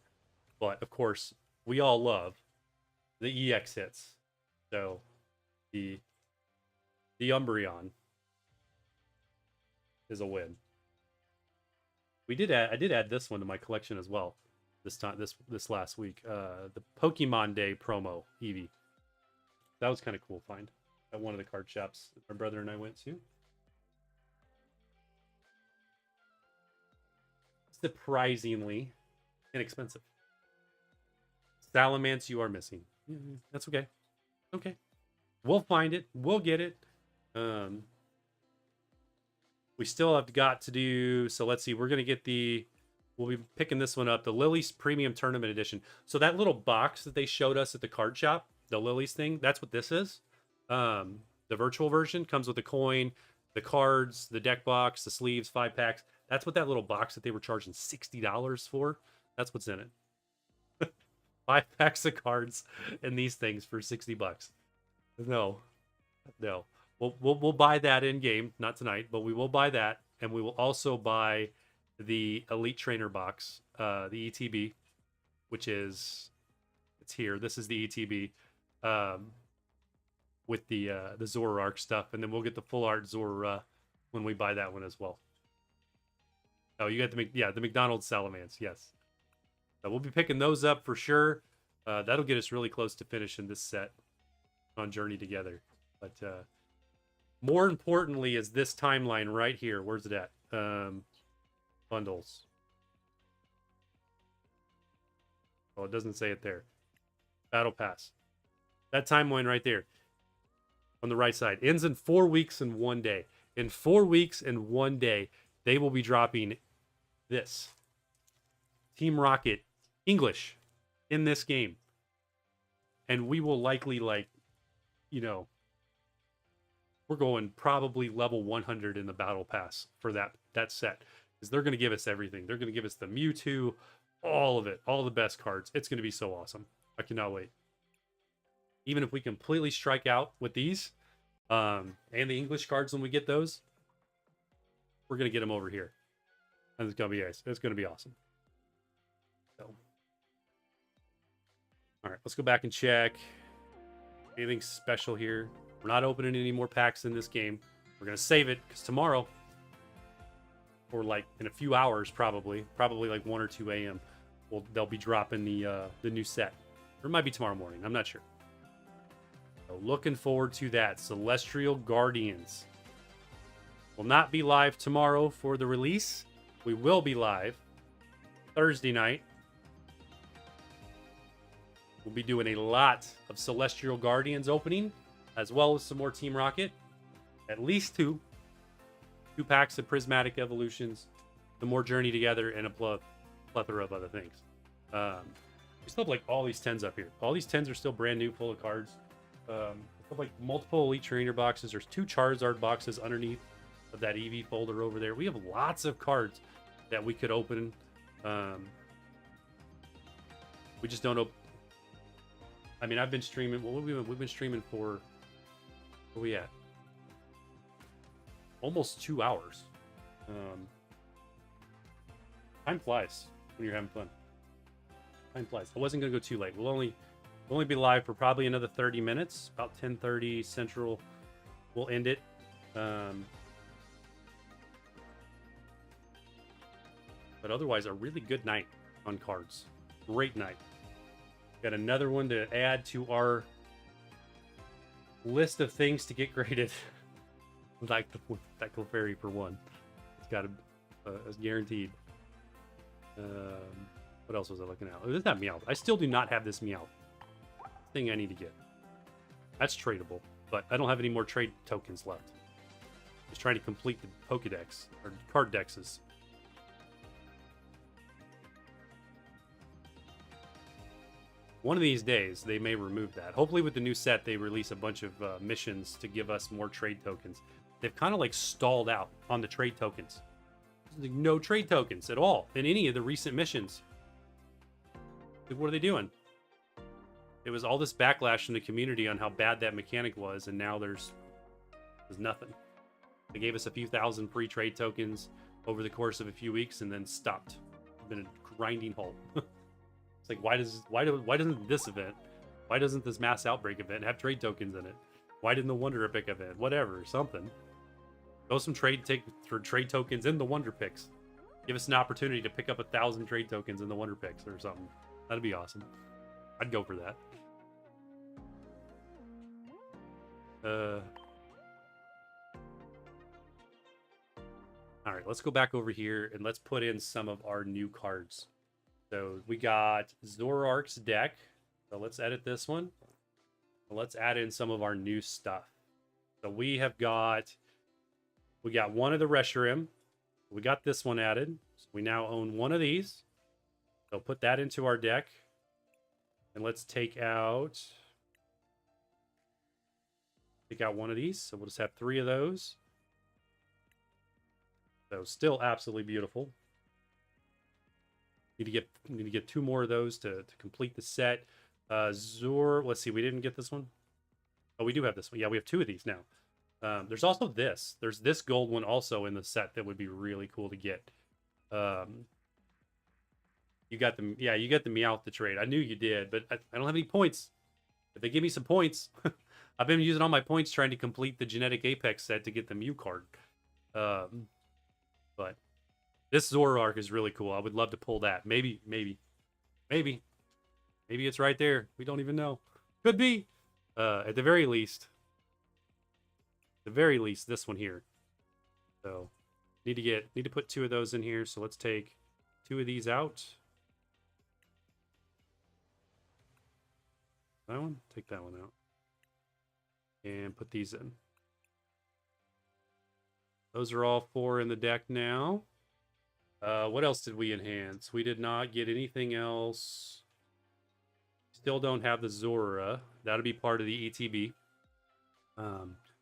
But of course, we all love the EX hits. So the Umbreon is a win. I did add this one to my collection as well. This last week, the Pokemon Day promo Eevee. That was kind of cool find at one of the card shops that my brother and I went to. Surprisingly inexpensive. Salamence, you are missing. That's okay. Okay. We'll find it. We'll get it. We still have got to do, so let's see, we'll be picking this one up, the Lilies Premium Tournament Edition. So that little box that they showed us at the card shop, the Lilies thing, that's what this is. The virtual version comes with the coin, the cards, the deck box, the sleeves, 5 packs. That's what that little box that they were charging $60 for, that's what's in it. 5 packs of cards and these things for $60. No. We'll buy that in game, not tonight, but we will buy that, and we will also buy the Elite Trainer box, the ETB, which is it's here. This is the ETB, with the Zoroark stuff, and then we'll get the full art Zorora when we buy that one as well. Oh, you got the McDonald's Salamence, yes. So we'll be picking those up for sure. That'll get us really close to finishing this set on Journey Together, but. More importantly is this timeline right here. Where's it at? Bundles. Well, it doesn't say it there. Battle Pass. That timeline right there on the right side ends in 4 weeks and 1 day. In 4 weeks and 1 day, they will be dropping this. Team Rocket English in this game. And we will likely, we're going probably level 100 in the battle pass for that set, because they're going to give us everything. They're going to give us the Mewtwo, all of it, all the best cards. It's going to be so awesome. I cannot wait. Even if we completely strike out with these and the English cards when we get those, we're going to get them over here, and it's going to be nice. It's going to be awesome. So, all right, let's go back and check anything special here. We're not opening any more packs in this game. We're going to save it because tomorrow, or like in a few hours, probably like 1 or 2 a.m., they'll be dropping the new set. Or it might be tomorrow morning. I'm not sure. So looking forward to that. Celestial Guardians will not be live tomorrow for the release. We will be live Thursday night. We'll be doing a lot of Celestial Guardians opening, as well as some more Team Rocket. At least two packs of Prismatic Evolutions, the more Journey Together, and a plethora of other things. We still have like all these 10s up here. All these 10s are still brand new, full of cards. We have like multiple Elite Trainer boxes. There's 2 Charizard boxes underneath of that EV folder over there. We have lots of cards that we could open. We just don't open. I mean, I've been streaming. What we've been streaming for? Where are we at? Almost 2 hours. Time flies when you're having fun. Time flies. I wasn't gonna go too late. We'll only be live for probably another 30 minutes. About 10:30 Central, we'll end it. But otherwise, a really good night on cards. Great night. Got another one to add to our list of things to get graded. Like the Clefairy for one. It's got it's guaranteed. What else was I looking at? Oh, there's that Meowth. I still do not have this Meowth. Thing I need to get. That's tradable, but I don't have any more trade tokens left. Just trying to complete the Pokedex, or card dexes. One of these days, they may remove that. Hopefully with the new set, they release a bunch of missions to give us more trade tokens. They've kind of like stalled out on the trade tokens. There's no trade tokens at all in any of the recent missions. What are they doing? It was all this backlash from the community on how bad that mechanic was, and now there's nothing. They gave us a few thousand free trade tokens over the course of a few weeks, and then stopped. It's been a grinding halt. It's like, why doesn't this event, why doesn't this mass outbreak event have trade tokens in it? Why didn't the Wonder Epic event? Whatever, something. Go some trade tokens in the Wonder Picks. Give us an opportunity to pick up 1,000 trade tokens in the Wonder Picks or something. That'd be awesome. I'd go for that. All right, let's go back over here and let's put in some of our new cards. So we got Zoroark's deck. So let's edit this one. Let's add in some of our new stuff. So we got one of the Reshiram. We got this one added. So we now own one of these. So put that into our deck. And let's take out one of these. So we'll just have 3 of those. So still absolutely beautiful. Need to get 2 more of those to complete the set. Let's see, we didn't get this one. Oh, we do have this one. Yeah, we have 2 of these now. There's also this. There's this gold one also in the set that would be really cool to get. You got the Meowth to trade. I knew you did, but I don't have any points. If they give me some points, I've been using all my points trying to complete the Genetic Apex set to get the Mew card. But this Zoroark is really cool. I would love to pull that. Maybe it's right there. We don't even know. Could be. At the very least, this one here. So need to put 2 of those in here. So let's take 2 of these out. That one? Take that one out. And put these in. Those are all 4 in the deck now. What else did we enhance? We did not get anything else. Still don't have the Zora. That'll be part of the ETB.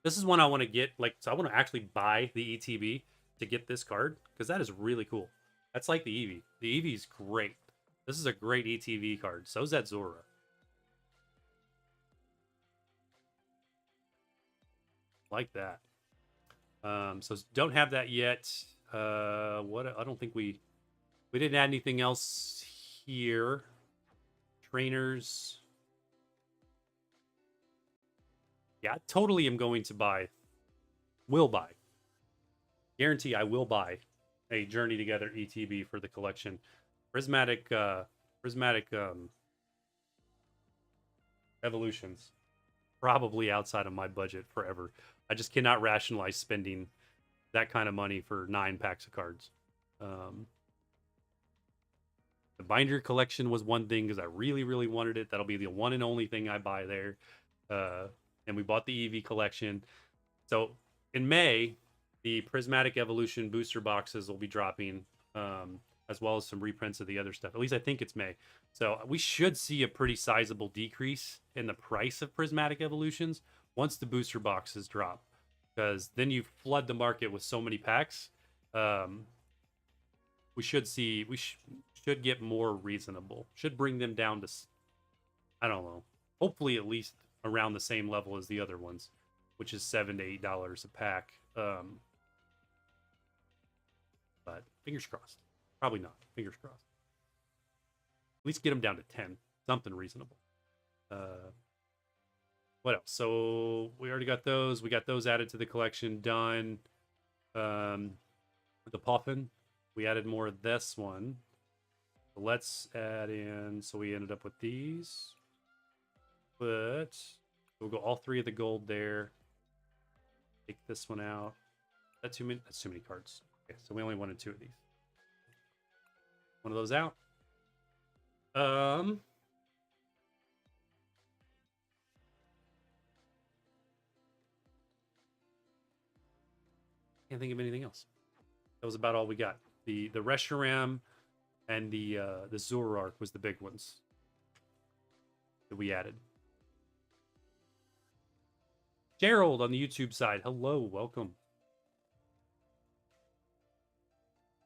This is one I want to get. So I want to actually buy the ETB to get this card, because that is really cool. That's like the Eevee. The Eevee's great. This is a great ETB card. So is that Zora. Like that. So don't have that yet. What? I don't think we didn't add anything else here. Trainers. Yeah, I totally am going to buy. Will buy. Guarantee I will buy a Journey Together ETB for the collection. Prismatic Prismatic evolutions. Probably outside of my budget forever. I just cannot rationalize spending that kind of money for 9 packs of cards. The binder collection was one thing because I really, really wanted it. That'll be the one and only thing I buy there. And we bought the EV collection. So in May, the Prismatic Evolution booster boxes will be dropping, as well as some reprints of the other stuff. At least I think it's May. So we should see a pretty sizable decrease in the price of Prismatic Evolutions once the booster boxes drop. Because then you flood the market with so many packs. We should see, should get more reasonable. Should bring them down to, I don't know, hopefully at least around the same level as the other ones, which is $7 to $8 a pack. But fingers crossed. Probably not. Fingers crossed. At least get them down to 10. Something reasonable. What else? So we already got those. We got those added to the collection. Done. The Puffin. We added more of this one. Let's add in. So we ended up with these. But we'll go all 3 of the gold there. Take this one out. That's too many. That's too many cards. Okay, so we only wanted 2 of these. One of those out. Can't think of anything else. That was about all we got. The Reshiram and the Zoroark was the big ones that we added. Gerald on the YouTube side. Hello, welcome.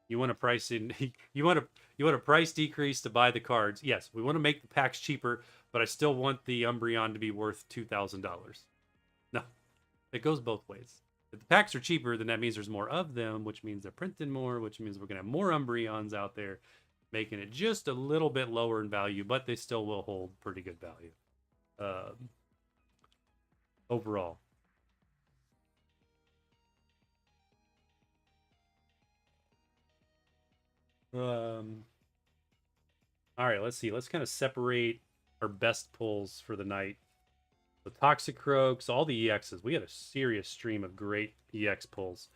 You want a price in you want a price decrease to buy the cards. Yes, we want to make the packs cheaper, but I still want the Umbreon to be worth $2,000. No. It goes both ways. If the packs are cheaper, then that means there's more of them, which means they're printing more, which means we're going to have more Umbreons out there, making it just a little bit lower in value, but they still will hold pretty good value. Overall. All right, let's see. Let's kind of separate our best pulls for the night. The Toxicroaks, all the EXs. We had a serious stream of great EX pulls.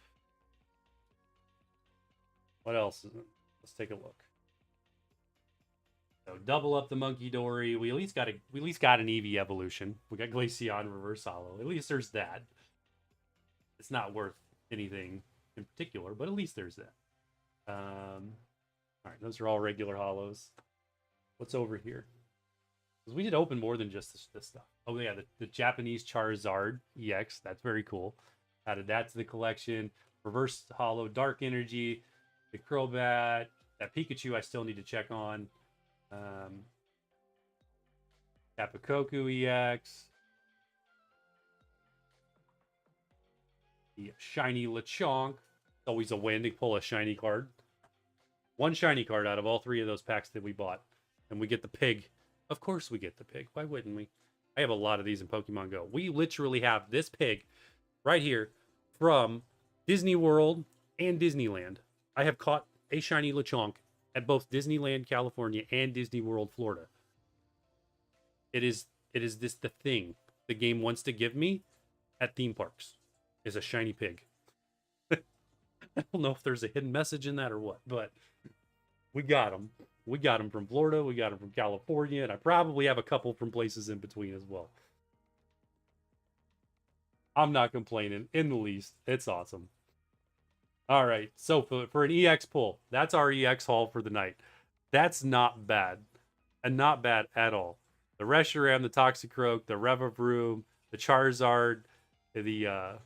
What else? Let's take a look. So double up the Monkey Dory. We at least got an EV evolution. We got Glaceon Reverse Hollow. At least there's that. It's not worth anything in particular, but at least there's that. All right, those are all regular hollows. What's over here? Because we did open more than just this stuff. Oh yeah, the Japanese Charizard EX. That's very cool. Added that to the collection. Reverse Hollow, Dark Energy, the Crobat, that Pikachu I still need to check on. Tapu Koko EX. The shiny Lechonk. It's always a win to pull a shiny card. One shiny card out of all 3 of those packs that we bought. And we get the pig. Of course we get the pig. Why wouldn't we? I have a lot of these in Pokemon Go. We literally have this pig right here from Disney World and Disneyland. I have caught a shiny Lechonk at both Disneyland, California and Disney World, Florida. It is this the thing the game wants to give me at theme parks is a shiny pig. I don't know if there's a hidden message in that or what, but we got them. We got them from Florida. We got them from California. And I probably have a couple from places in between as well. I'm not complaining in the least. It's awesome. All right. So for an EX pull, that's our EX haul for the night. That's not bad. And not bad at all. The Reshiram, the Toxicroak, the Revavroom, the Charizard, the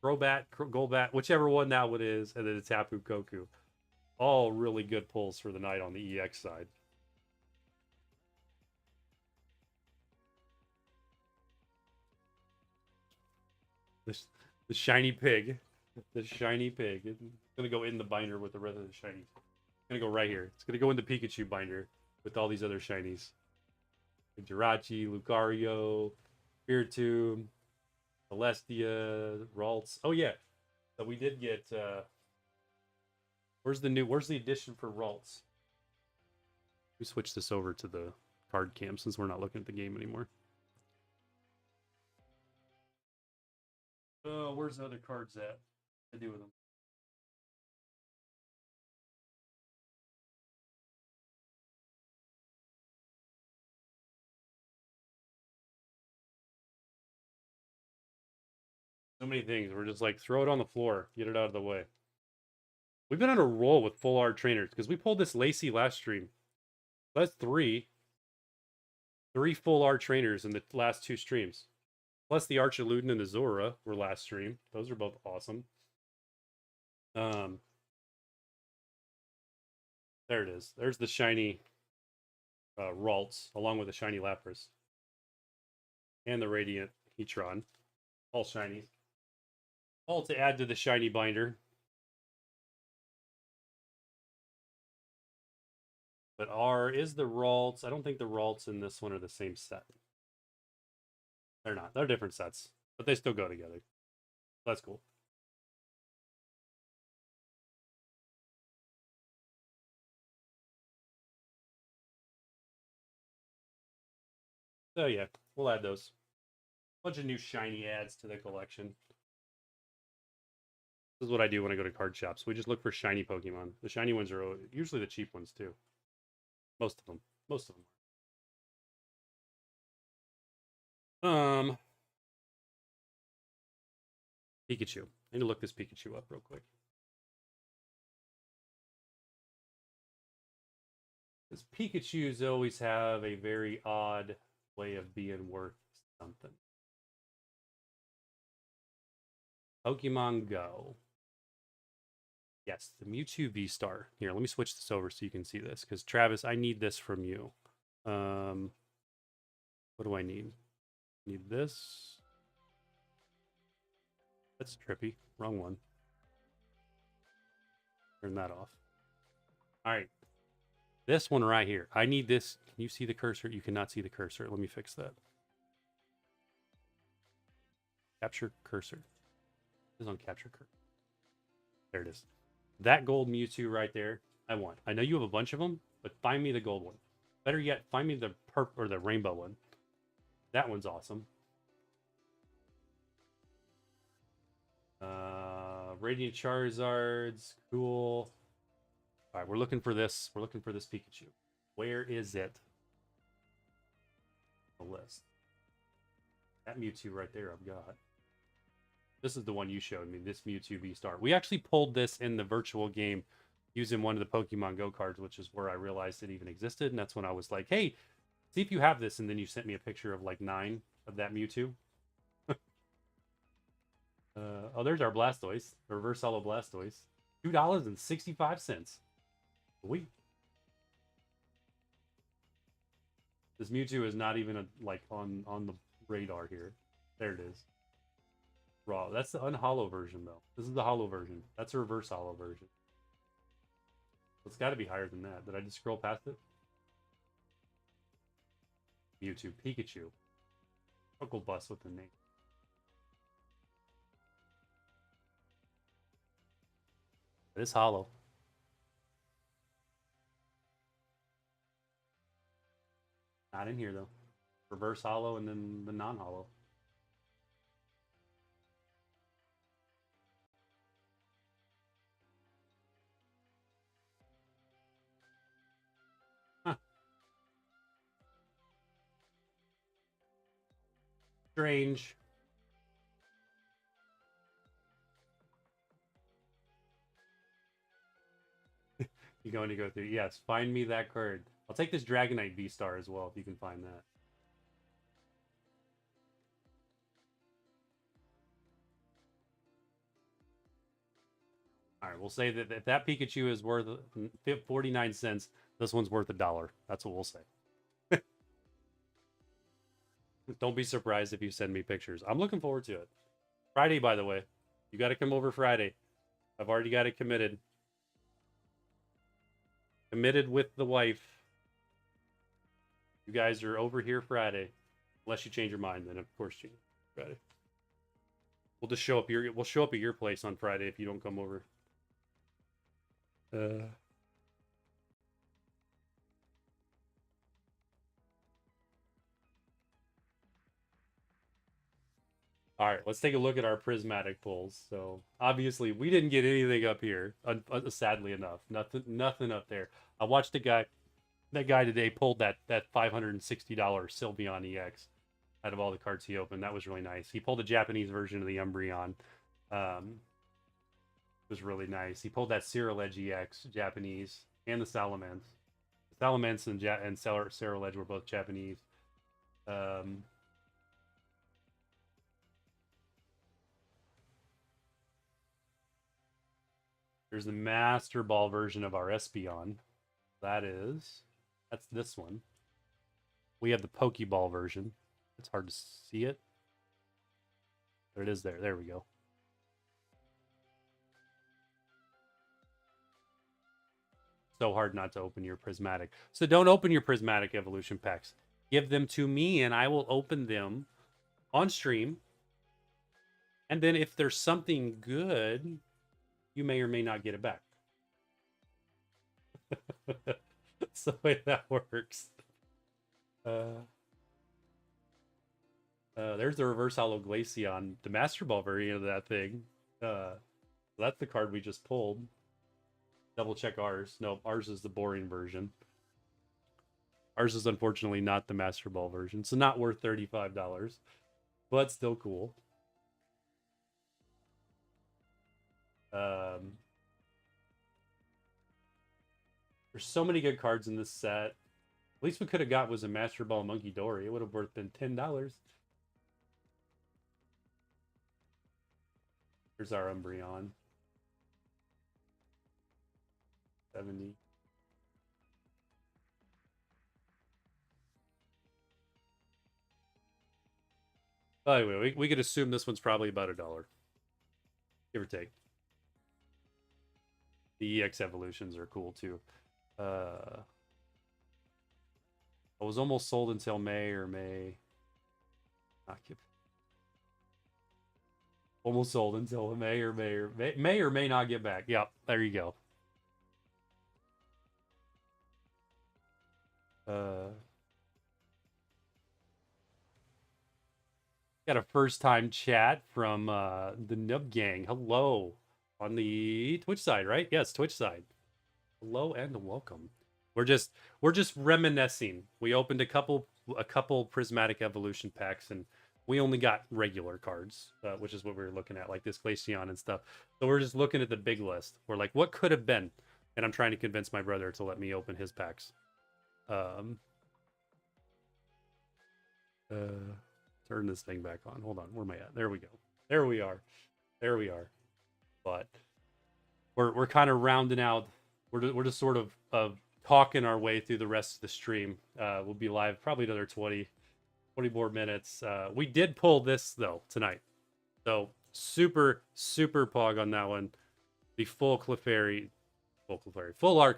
Crobat, Golbat, whichever one that one is, and then the Tapu Koko. All really good pulls for the night on the EX side. The shiny pig. The shiny pig. It's going to go in the binder with the rest of the shinies. It's going to go right here. It's going to go in the Pikachu binder with all these other shinies. Jirachi, Lucario, Spiritomb, Celestia, Ralts. Oh yeah. So we did get where's the addition for Ralts? We switch this over to the card cam since we're not looking at the game anymore. Oh, where's the other cards at? To do with them. So many things. We're just like, throw it on the floor, get it out of the way. We've been on a roll with full art trainers because we pulled this Lacey last stream. That's three full art trainers in the last 2 streams. Plus the Archaludin and the Zora were last stream. Those are both awesome. There it is. There's the shiny Ralts, along with the shiny Lapras. And the Radiant Heatron. All shinies. All to add to the shiny binder. But is the Ralts... I don't think the Ralts in this one are the same set. They're not. They're different sets. But they still go together. That's cool. So yeah, we'll add those. Bunch of new shiny ads to the collection. This is what I do when I go to card shops. We just look for shiny Pokemon. The shiny ones are usually the cheap ones too. Most of them. Pikachu. I need to look this Pikachu up real quick. Because Pikachus always have a very odd way of being worth something. Pokemon Go. Yes, the Mewtwo V-Star. Here, let me switch this over so you can see this. Because, Travis, I need this from you. What do I need? Need this. That's trippy. Wrong one. Turn that off. All right. This one right here. I need this. Can you see the cursor? You cannot see the cursor. Let me fix that. Capture cursor. This is on capture cursor. There it is. That gold Mewtwo right there, I want. I know you have a bunch of them, but find me the gold one. Better yet, find me the purple or the rainbow one. That one's awesome. Radiant Charizards, cool. All right, we're looking for this. We're looking for this Pikachu. Where is it? The list. That Mewtwo right there I've got. This is the one you showed me, this Mewtwo V-Star. We actually pulled this in the virtual game using one of the Pokemon Go cards, which is where I realized it even existed. And that's when I was like, hey, see if you have this. And then you sent me a picture of like 9 of that Mewtwo. Oh, there's our Blastoise. Reverse Hollow Blastoise. $2.65. Sweet. This Mewtwo is not even like on the radar here. There it is. Raw. That's the unhollow version, though. This is the hollow version. That's a reverse hollow version. It's got to be higher than that. Did I just scroll past it? Mewtwo. Pikachu. Uncle Bus with the name. It is hollow. Not in here, though. Reverse hollow and then the non-hollow. Huh. Strange. You're going to go through. Yes, find me that card. I'll take this Dragonite V-Star as well if you can find that. All right, we'll say that if that Pikachu is worth 49 cents, this one's worth $1. That's what we'll say. Don't be surprised if you send me pictures. I'm looking forward to it. Friday, by the way. You got to come over Friday. I've already got it committed. Committed with the wife. You guys are over here Friday. Unless you change your mind, then of course you Friday. We'll just show up we'll show up at your place on Friday if you don't come over. All right, let's take a look at our prismatic pulls. So obviously we didn't get anything up here, sadly enough. Nothing up there. I watched that guy today pulled that $560 Sylveon EX out of all the cards he opened. That was really nice. He pulled a Japanese version of the Umbreon. It was really nice. He pulled that Ceruledge EX Japanese and the Salamence. The Salamence and Ceruledge were both Japanese. There's the Master Ball version of our Espeon. That's this one. We have the Pokeball version. It's hard to see it. There it is there. There we go. So hard not to open your prismatic. So don't open your prismatic evolution packs. Give them to me and I will open them on stream. And then if there's something good, you may or may not get it back. That's the way that works. There's the reverse holo Glaceon, the Master Ball variant of that thing. That's the card we just pulled. Double check ours. No, ours is the boring version. Ours is unfortunately not the Master Ball version, so not worth $35, but still cool. There's so many good cards in this set. At least we could have got was a Master Ball Monkey Dory. It would have worth been $10. Here's our Umbreon. 70. Anyway, we could assume this one's probably about $1, give or take. The EX evolutions are cool too. I was almost sold until May not give. Almost sold until may or may not get back. Yep, there you go. Got a first time chat from the Nub Gang. Hello on the Twitch side, right? Yes, Twitch side. Hello and welcome. We're just reminiscing. We opened a couple prismatic evolution packs and we only got regular cards, which is what we were looking at, like this Glaceon and stuff. So we're just looking at the big list. We're like, what could have been? And I'm trying to convince my brother to let me open his packs. Turn this thing back on. Hold on. Where am I at? There we go. There we are. There we are. But we're kind of rounding out. We're just sort of talking our way through the rest of the stream. We'll be live probably another 20 more minutes. We did pull this though tonight, so super pog on that one. The full art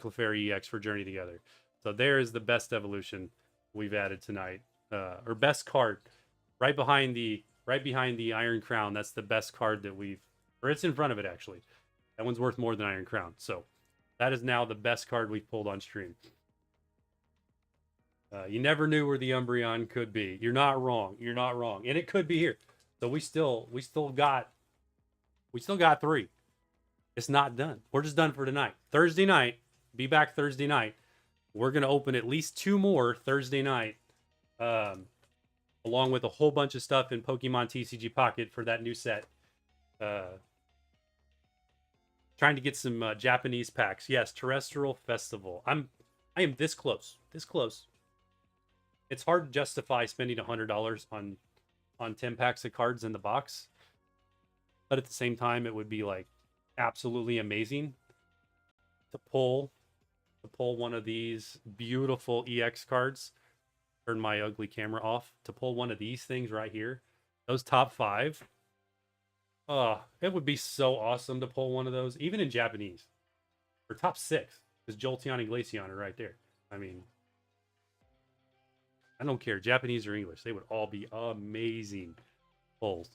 Clefairy EX for Journey Together. So there is the best evolution we've added tonight, or best card, right behind the Iron Crown. That's the best card that or it's in front of it actually. That one's worth more than Iron Crown. So that is now the best card we've pulled on stream. You never knew where the Umbreon could be. You're not wrong. You're not wrong. And it could be here. So we still got 3. It's not done. We're just done for tonight. Thursday night. Be back Thursday night. We're going to open at least 2 more Thursday night. Along with a whole bunch of stuff in Pokemon TCG Pocket for that new set. Trying to get some Japanese packs. Yes, Terrestrial Festival. I am this close. This close. It's hard to justify spending $100 on 10 packs of cards in the box, but at the same time, it would be like absolutely amazing to pull one of these beautiful EX cards. Turn my ugly camera off to pull one of these things right here. Those top 5. Oh, it would be so awesome to pull one of those, even in Japanese, or top 6, because Jolteon and Glaceon are right there. I mean, I don't care, Japanese or English, they would all be amazing pulls.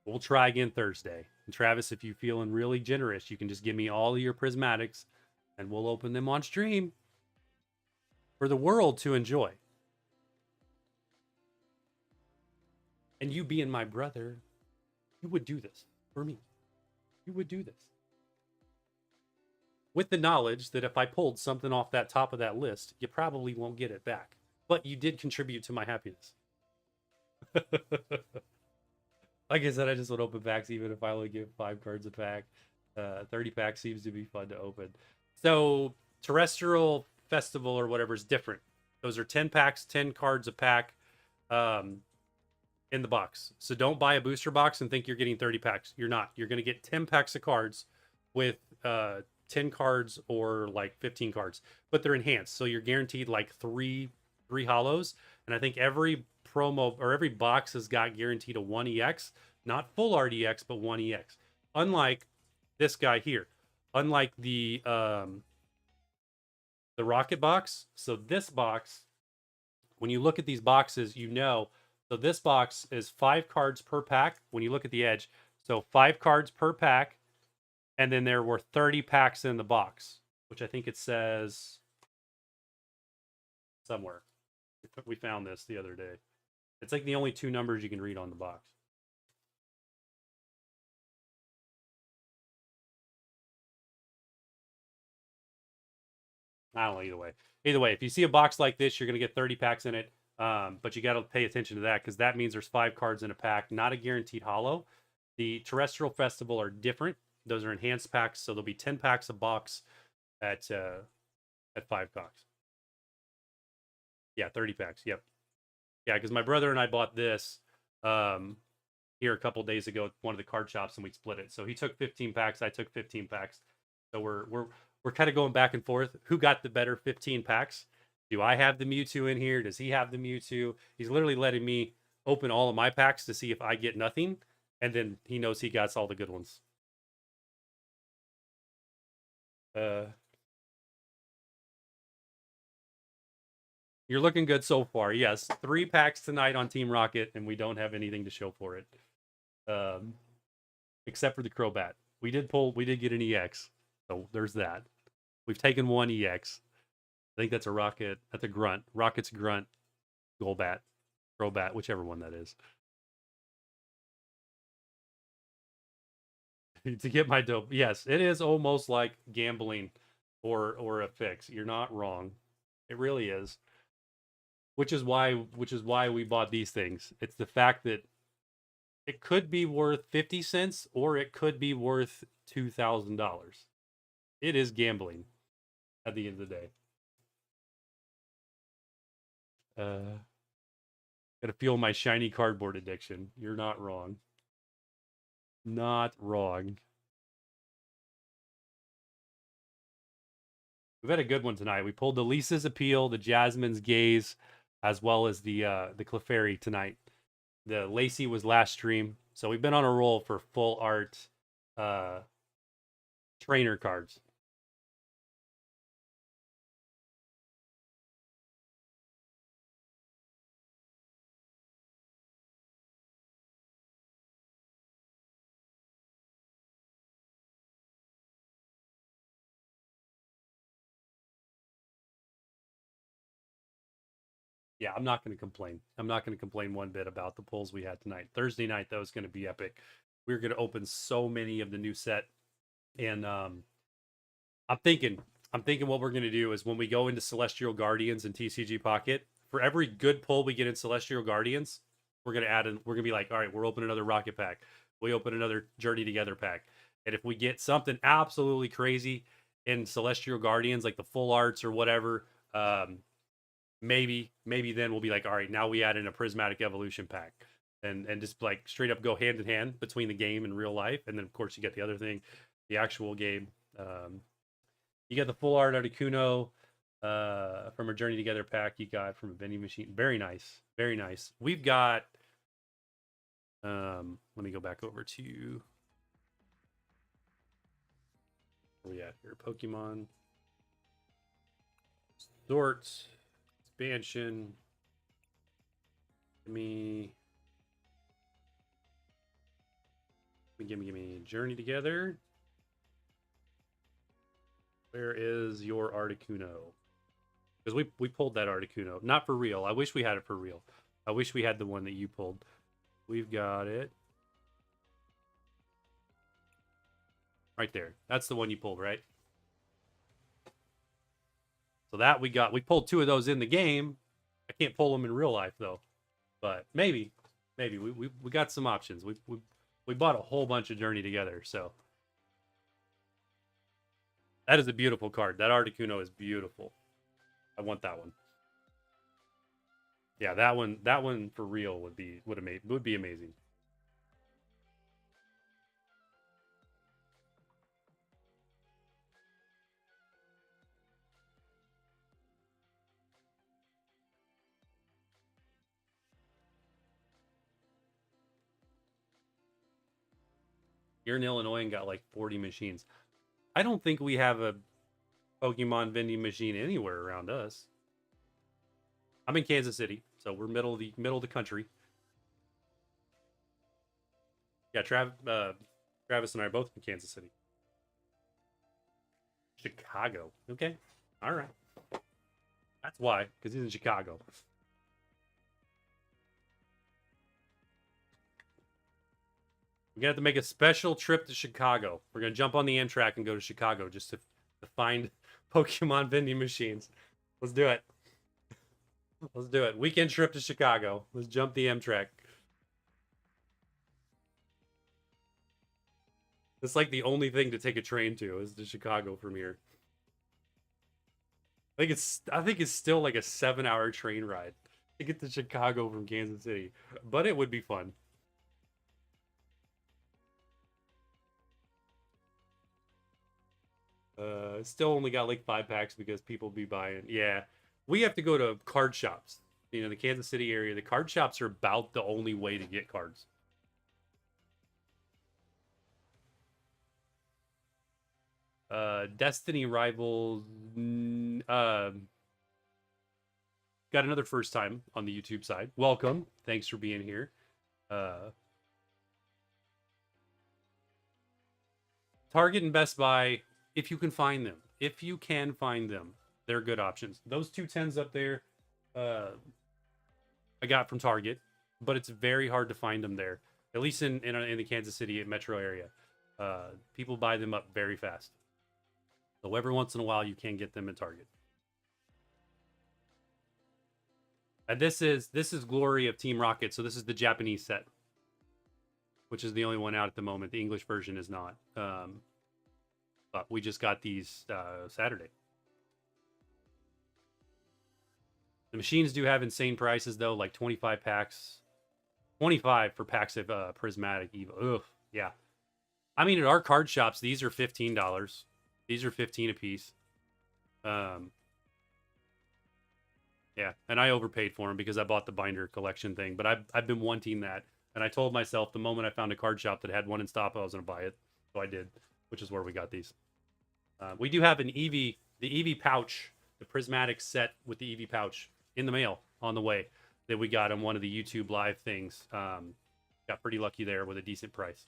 We'll try again Thursday. And Travis, if you're feeling really generous, you can just give me all of your prismatics and we'll open them on stream. for the world to enjoy. And you being my brother, you would do this for me. You would do this. With the knowledge that if I pulled something off that top of that list, you probably won't get it back. But you did contribute to my happiness. Like I said, I just would open packs even if I only give 5 cards a pack. 30 packs seems to be fun to open. So Terrestrial Festival or whatever is different. Those are 10 packs, 10 cards a pack in the box. So don't buy a booster box and think you're getting 30 packs. You're not. You're going to get 10 packs of cards with 10 cards or like 15 cards. But they're enhanced. So you're guaranteed like three hollows. And I think every promo or every box has got guaranteed a 1EX. Not full RDX, but 1EX. Unlike this guy here. Unlike the rocket box. So this box, when you look at these boxes, you know, so this box is 5 cards per pack when you look at the edge. So 5 cards per pack. And then there were 30 packs in the box, which I think it says somewhere. We found this the other day. It's like the only 2 numbers you can read on the box. I don't know, either way. Either way, if you see a box like this, you're going to get 30 packs in it. But you got to pay attention to that because that means there's 5 cards in a pack, not a guaranteed hollow. The Terrestrial Festival are different. Those are enhanced packs, so there'll be 10 packs a box at 5 bucks. Yeah, 30 packs. Yep. Yeah, because my brother and I bought this here a couple days ago at one of the card shops, and we split it. So he took 15 packs, I took 15 packs. So we're kind of going back and forth. Who got the better 15 packs? Do I have the Mewtwo in here? Does he have the Mewtwo? He's literally letting me open all of my packs to see if I get nothing, and then he knows he got all the good ones. You're looking good so far. Yes, 3 packs tonight on Team Rocket, and we don't have anything to show for it, except for the Crobat. We did get an EX, so there's that. We've taken 1 EX. I think that's a Rocket. That's a Grunt. Rocket's Grunt, Golbat, Crobat, whichever one that is. To get my dope. Yes, it is almost like gambling or a fix. You're not wrong. It really is. Which is why we bought these things. It's the fact that it could be worth 50 cents or it could be worth $2,000. It is gambling at the end of the day. Gotta feel my shiny cardboard addiction. You're not wrong. Not wrong. We've had a good one tonight. We pulled the Lisa's Appeal, the Jasmine's Gaze, as well as the Clefairy tonight. The Lacey was last stream. So we've been on a roll for full art trainer cards. Yeah, I'm not going to complain. I'm not going to complain one bit about the pulls we had tonight. Thursday night, that was going to be epic. We were going to open so many of the new set. And I'm thinking what we're going to do is when we go into Celestial Guardians and TCG Pocket, for every good pull we get in Celestial Guardians, we're going to add in, we're going to be like, all right, we'll open another Rocket pack. We open another Journey Together pack. And if we get something absolutely crazy in Celestial Guardians, like the full arts or whatever, maybe then we'll be like, all right, now we add in a Prismatic Evolution pack. And just like straight up go hand in hand between the game and real life. And then of course you get the other thing, the actual game. You get the full art Articuno from a Journey Together pack you got from a vending machine. Very nice. Very nice. We've got let me go back over to where we at here. Pokemon Sort Expansion. Give me Journey Together. Where is your Articuno? Because we pulled that Articuno. Not for real. I wish we had it for real. I wish we had the one that you pulled. We've got it. Right there. That's the one you pulled, right? So that we pulled 2 of those in the game. I can't pull them in real life though. But maybe we got some options. We bought a whole bunch of Journey together, so that is a beautiful card. That Articuno is beautiful. I want that one. Yeah, that one for real would be amazing. You're in Illinois and got like 40 machines. I don't think we have a Pokemon vending machine anywhere around us. I'm in Kansas City, so we're middle of the country. Yeah, Travis and I are both from Kansas City. Chicago. Okay. All right. That's why, because he's in Chicago. We're gonna have to make a special trip to Chicago. We're gonna jump on the Amtrak and go to Chicago just to find Pokemon vending machines. Let's do it. Let's do it. Weekend trip to Chicago. Let's jump the Amtrak. It's like the only thing to take a train to is to Chicago from here. I think it's still like a 7-hour train ride to get to Chicago from Kansas City, but it would be fun. Still only got like 5 packs because people be buying. Yeah, we have to go to card shops. You know, the Kansas City area, the card shops are about the only way to get cards. Destiny Rivals. Got another first time on the YouTube side. Welcome. Thanks for being here. Target and Best Buy, if you can find them. If you can find them, they're good options. Those 210s up there, I got from Target, but it's very hard to find them there. At least in the Kansas City metro area. People buy them up very fast. So every once in a while, you can get them at Target. And this is Glory of Team Rocket. So this is the Japanese set, which is the only one out at the moment. The English version is not. But we just got these Saturday. The machines do have insane prices though, like 25 packs. 25 for packs of Prismatic Evo. Ugh, yeah. I mean, at our card shops, these are $15. These are 15 a piece. Yeah, and I overpaid for them because I bought the binder collection thing. But I've been wanting that, and I told myself the moment I found a card shop that had one in stock, I was going to buy it. So I did, which is where we got these. We do have an Eevee, the Eevee pouch, the prismatic set with the Eevee pouch in the mail on the way that we got on one of the YouTube live things. Got pretty lucky there with a decent price.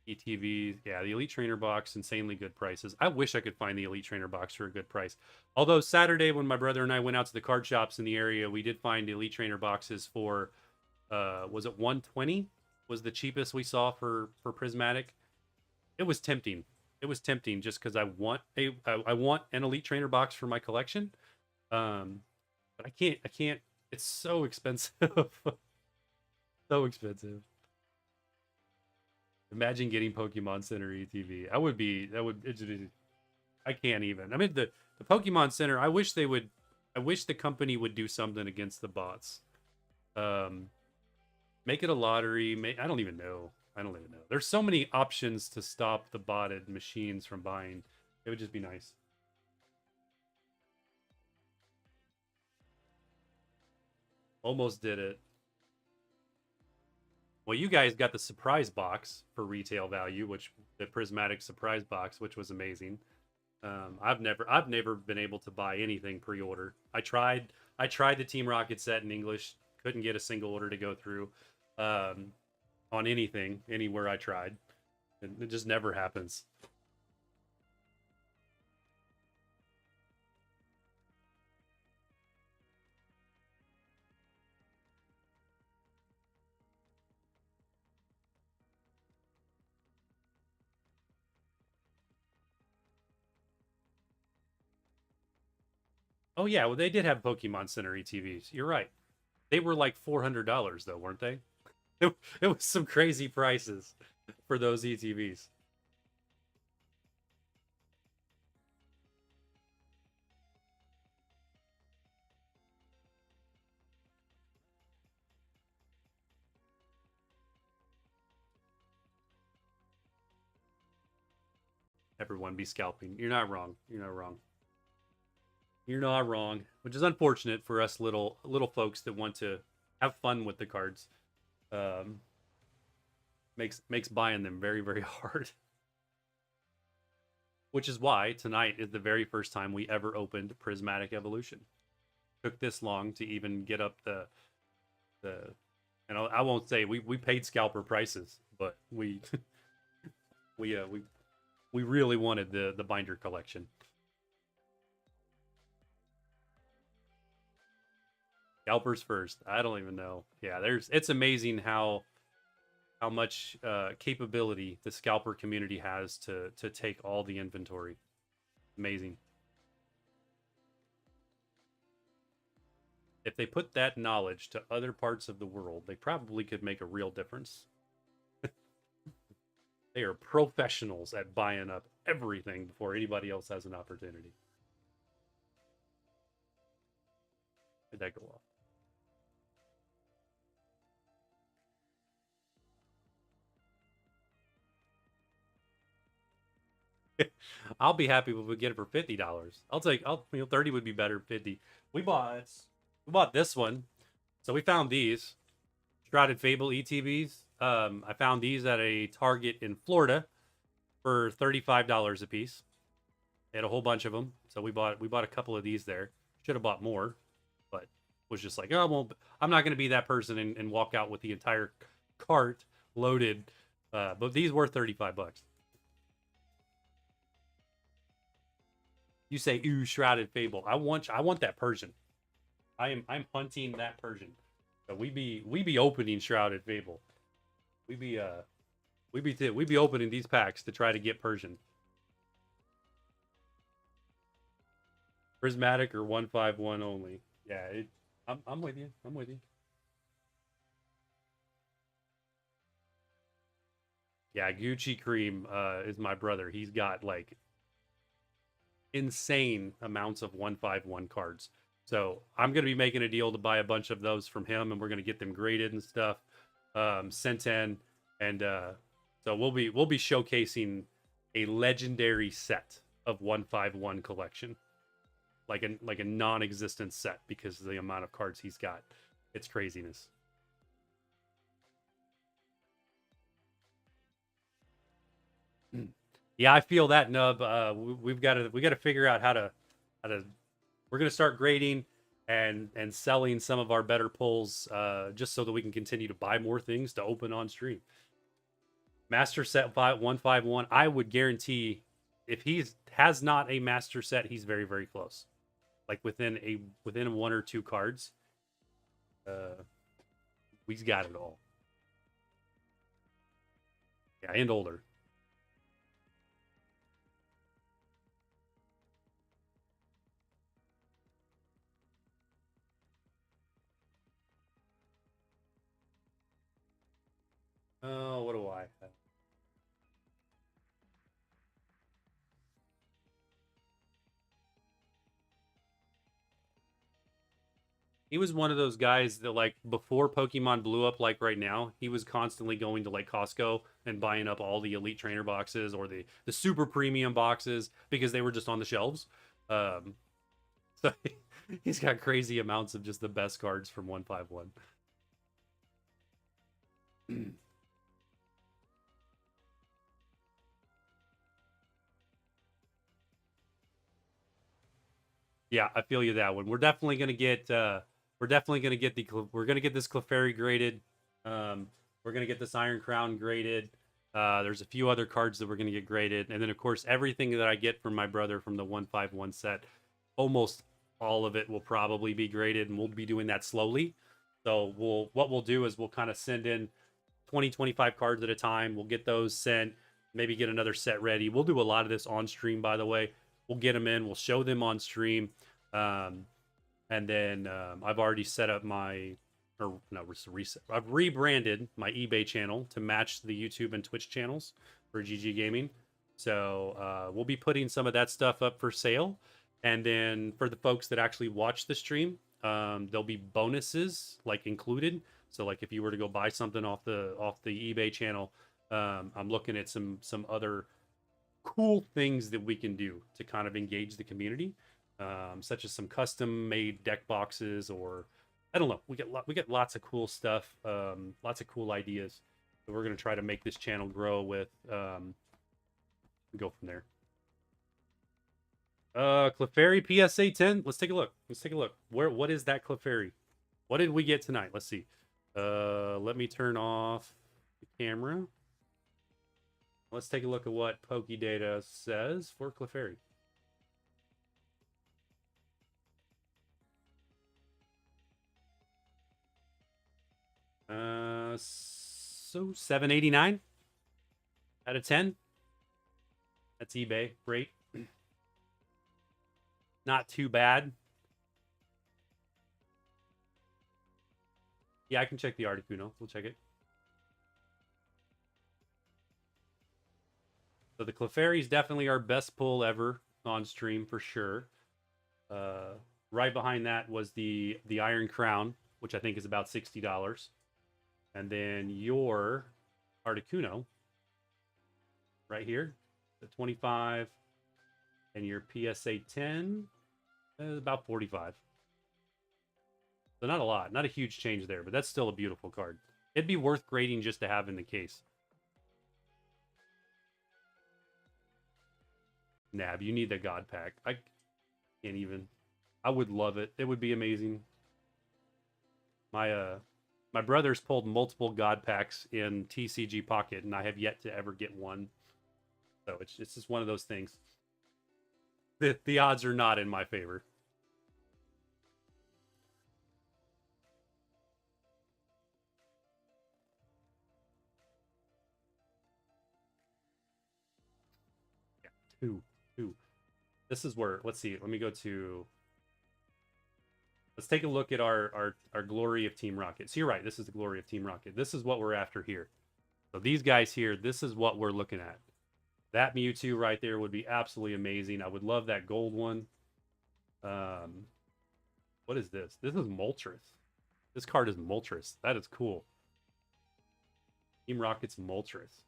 ETVs, yeah, the Elite Trainer box, insanely good prices. I wish I could find the Elite Trainer box for a good price. Although Saturday, when my brother and I went out to the card shops in the area, we did find Elite Trainer boxes for, was it 120? Was the cheapest we saw for Prismatic? It was tempting. It was tempting just because I want an Elite Trainer box for my collection, but I can't. It's so expensive, so expensive. Imagine getting Pokemon Center ETV. I can't even. I mean, the Pokemon Center, I wish the company would do something against the bots. Make it a lottery. I don't even know. There's so many options to stop the botted machines from buying. It would just be nice. Almost did it. Well, you guys got the surprise box for retail value, which the prismatic surprise box, which was amazing. I've never been able to buy anything pre-order. I tried the Team Rocket set in English, couldn't get a single order to go through. on anything, anywhere I tried. It just never happens. Oh yeah, well they did have Pokemon Center ETVs. You're right. They were like $400 though, weren't they? It was some crazy prices for those ETVs. Everyone be scalping. You're not wrong. You're not wrong. You're not wrong. Which is unfortunate for us little folks that want to have fun with the cards. Um, makes buying them very very hard. Which is why tonight is the very first time we ever opened Prismatic Evolution. Took this long to even get up the and I won't say we paid scalper prices, but we we really wanted the binder collection. Scalpers first. I don't even know. Yeah, it's amazing how much capability the scalper community has to take all the inventory. Amazing. If they put that knowledge to other parts of the world, they probably could make a real difference. They are professionals at buying up everything before anybody else has an opportunity. Did that go off? I'll be happy if we get it for $50. I'll take. 30 would be better. 50. We bought this one, so we found these Shrouded Fable ETBs. I found these at a Target in Florida for $35 a piece. They had a whole bunch of them, so we bought a couple of these there. Should have bought more, but was just like, oh well, I'm not going to be that person and walk out with the entire cart loaded. But these were $35. You say, ooh, Shrouded Fable. I want that Persian. I'm hunting that Persian. So we be opening Shrouded Fable. We be we be opening these packs to try to get Persian. Prismatic or 151 only. Yeah, I'm with you. I'm with you. Yeah, Gucci Cream is my brother. He's got like insane amounts of 151 cards. So I'm gonna be making a deal to buy a bunch of those from him, and we're gonna get them graded and stuff, sent in, and so we'll be showcasing a legendary set of 151 collection, like a non-existent set because of the amount of cards he's got. It's craziness. Yeah, I feel that nub. We got to figure out how to we're gonna start grading and selling some of our better pulls just so that we can continue to buy more things to open on stream. Master set 151. I would guarantee if he's has not a master set, he's very very close. Like within one or two cards, uh, he's got it all. Yeah, and older. Oh, what do I have? He was one of those guys that like before Pokemon blew up like right now, he was constantly going to like Costco and buying up all the elite trainer boxes or the super premium boxes because they were just on the shelves. Um so he's got crazy amounts of just the best cards from 151. Yeah, I feel you that one. We're definitely going to get the we're going to get this Clefairy graded. We're going to get this Iron Crown graded. There's a few other cards that we're going to get graded. And then, of course, everything that I get from my brother from the 151 set, almost all of it will probably be graded, and we'll be doing that slowly. So what we'll do is we'll kind of send in 20, 25 cards at a time. We'll get those sent, maybe get another set ready. We'll do a lot of this on stream, by the way. We'll get them in. We'll show them on stream. And then I've already set up my, or no, reset. I've rebranded my eBay channel to match the YouTube and Twitch channels for GG Gaming. So we'll be putting some of that stuff up for sale. And then for the folks that actually watch the stream, there'll be bonuses like included. So like if you were to go buy something off the eBay channel, I'm looking at some other cool things that we can do to kind of engage the community, such as some custom made deck boxes, or I don't know. We get lots of cool stuff, lots of cool ideas that we're going to try to make this channel grow with. Go from there. Clefairy PSA 10. Let's take a look. What is that Clefairy? What did we get tonight? Let's see. Let me turn off the camera. Let's take a look at what Pokédata says for Clefairy. So 789 out of 10. That's eBay. Great. Not too bad. Yeah, I can check the Articuno. We'll check it. So the Clefairy is definitely our best pull ever on stream for sure. Right behind that was the Iron Crown, which I think is about $60. And then your Articuno right here, the 25, and your PSA 10 is about 45. So not a lot, not a huge change there, but that's still a beautiful card. It'd be worth grading just to have in the case. Nab, you need the God Pack. I can't even. I would love it. It would be amazing. My brother's pulled multiple God Packs in TCG Pocket, and I have yet to ever get one. So it's just one of those things. The odds are not in my favor. Yeah, two. This is where, let's see, let me go to, let's take a look at our glory of Team Rocket. So you're right, this is the glory of Team Rocket. This is what we're after here. So these guys here, this is what we're looking at. That Mewtwo right there would be absolutely amazing. I would love that gold one. What is this? This is Moltres. This card is Moltres. That is cool. Team Rocket's Moltres.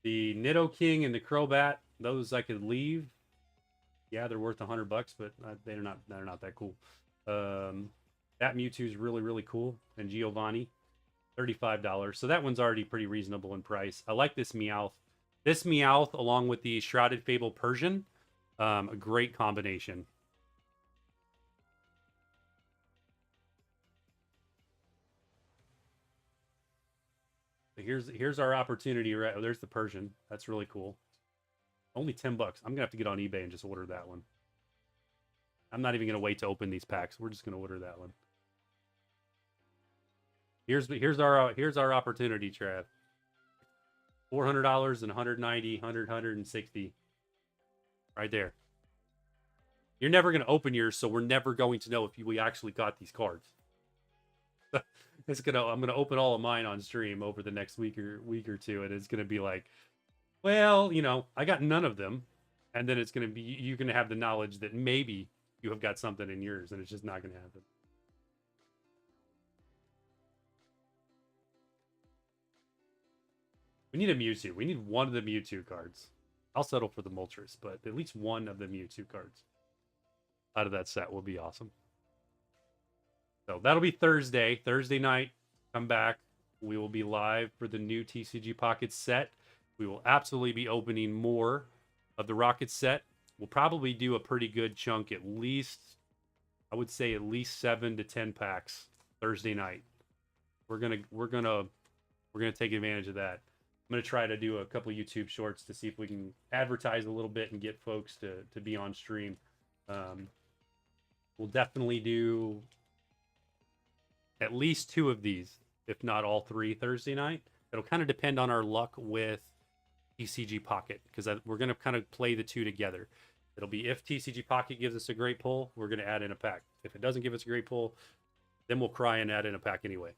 The Nidoking and the Crobat, those I could leave. Yeah, they're worth $100, but they're not that cool. That Mewtwo is really cool, and Giovanni, $35. So that one's already pretty reasonable in price. I like this Meowth. This Meowth, along with the Shrouded Fable Persian, a great combination. Here's our opportunity, right? Oh, there's the Persian. That's really cool. Only $10. I'm gonna have to get on eBay and just order that one. I'm not even gonna wait to open these packs. We're just gonna order that one. Here's our opportunity, Trav. $400 and 190, 100, 160. Right there. You're never gonna open yours, so we're never going to know if we actually got these cards. I'm gonna open all of mine on stream over the next week or two, and it's gonna be like, well, you know, I got none of them, and then it's gonna be, you're gonna have the knowledge that maybe you have got something in yours, and it's just not gonna happen. We need a Mewtwo. We need one of the Mewtwo cards. I'll settle for the Moltres, but at least one of the Mewtwo cards out of that set will be awesome. So that'll be Thursday night. Come back. We will be live for the new TCG Pocket set. We will absolutely be opening more of the Rocket set. We'll probably do a pretty good chunk, at least, I would say at least 7 to 10 packs Thursday night. we're gonna take advantage of that. I'm gonna try to do a couple YouTube shorts to see if we can advertise a little bit and get folks to be on stream. We'll definitely do at least 2 of these, if not all 3, Thursday night. It'll kind of depend on our luck with TCG Pocket, because we're going to kind of play the 2 together. It'll be if TCG Pocket gives us a great pull, we're going to add in a pack. If it doesn't give us a great pull, then we'll cry and add in a pack anyway.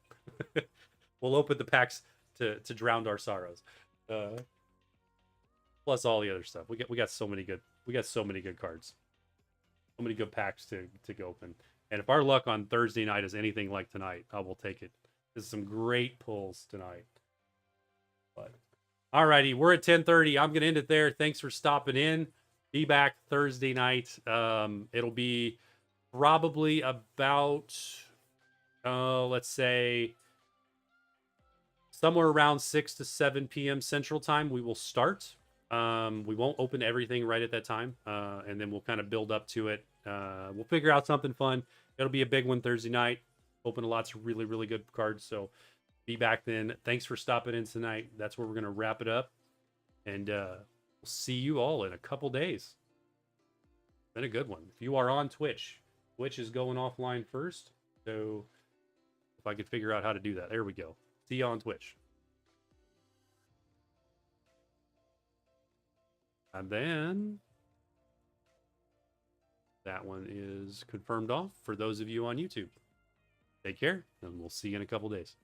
We'll open the packs to drown our sorrows. Plus all the other stuff. We got so many good cards. So many good packs to open. And if our luck on Thursday night is anything like tonight, I will take it. There's some great pulls tonight. But alrighty, we're at 10:30. I'm gonna end it there. Thanks for stopping in. Be back Thursday night. It'll be probably about let's say somewhere around 6 to 7 p.m. Central Time. We will start. We won't open everything right at that time, and then we'll kind of build up to it. We'll figure out something fun. It'll be a big one Thursday night. Open lots of really, really good cards. So be back then. Thanks for stopping in tonight. That's where we're going to wrap it up. And we'll see you all in a couple days. Been a good one. If you are on Twitch, Twitch is going offline first. So if I could figure out how to do that. There we go. See you on Twitch. And then that one is confirmed off for those of you on YouTube. Take care, and we'll see you in a couple days.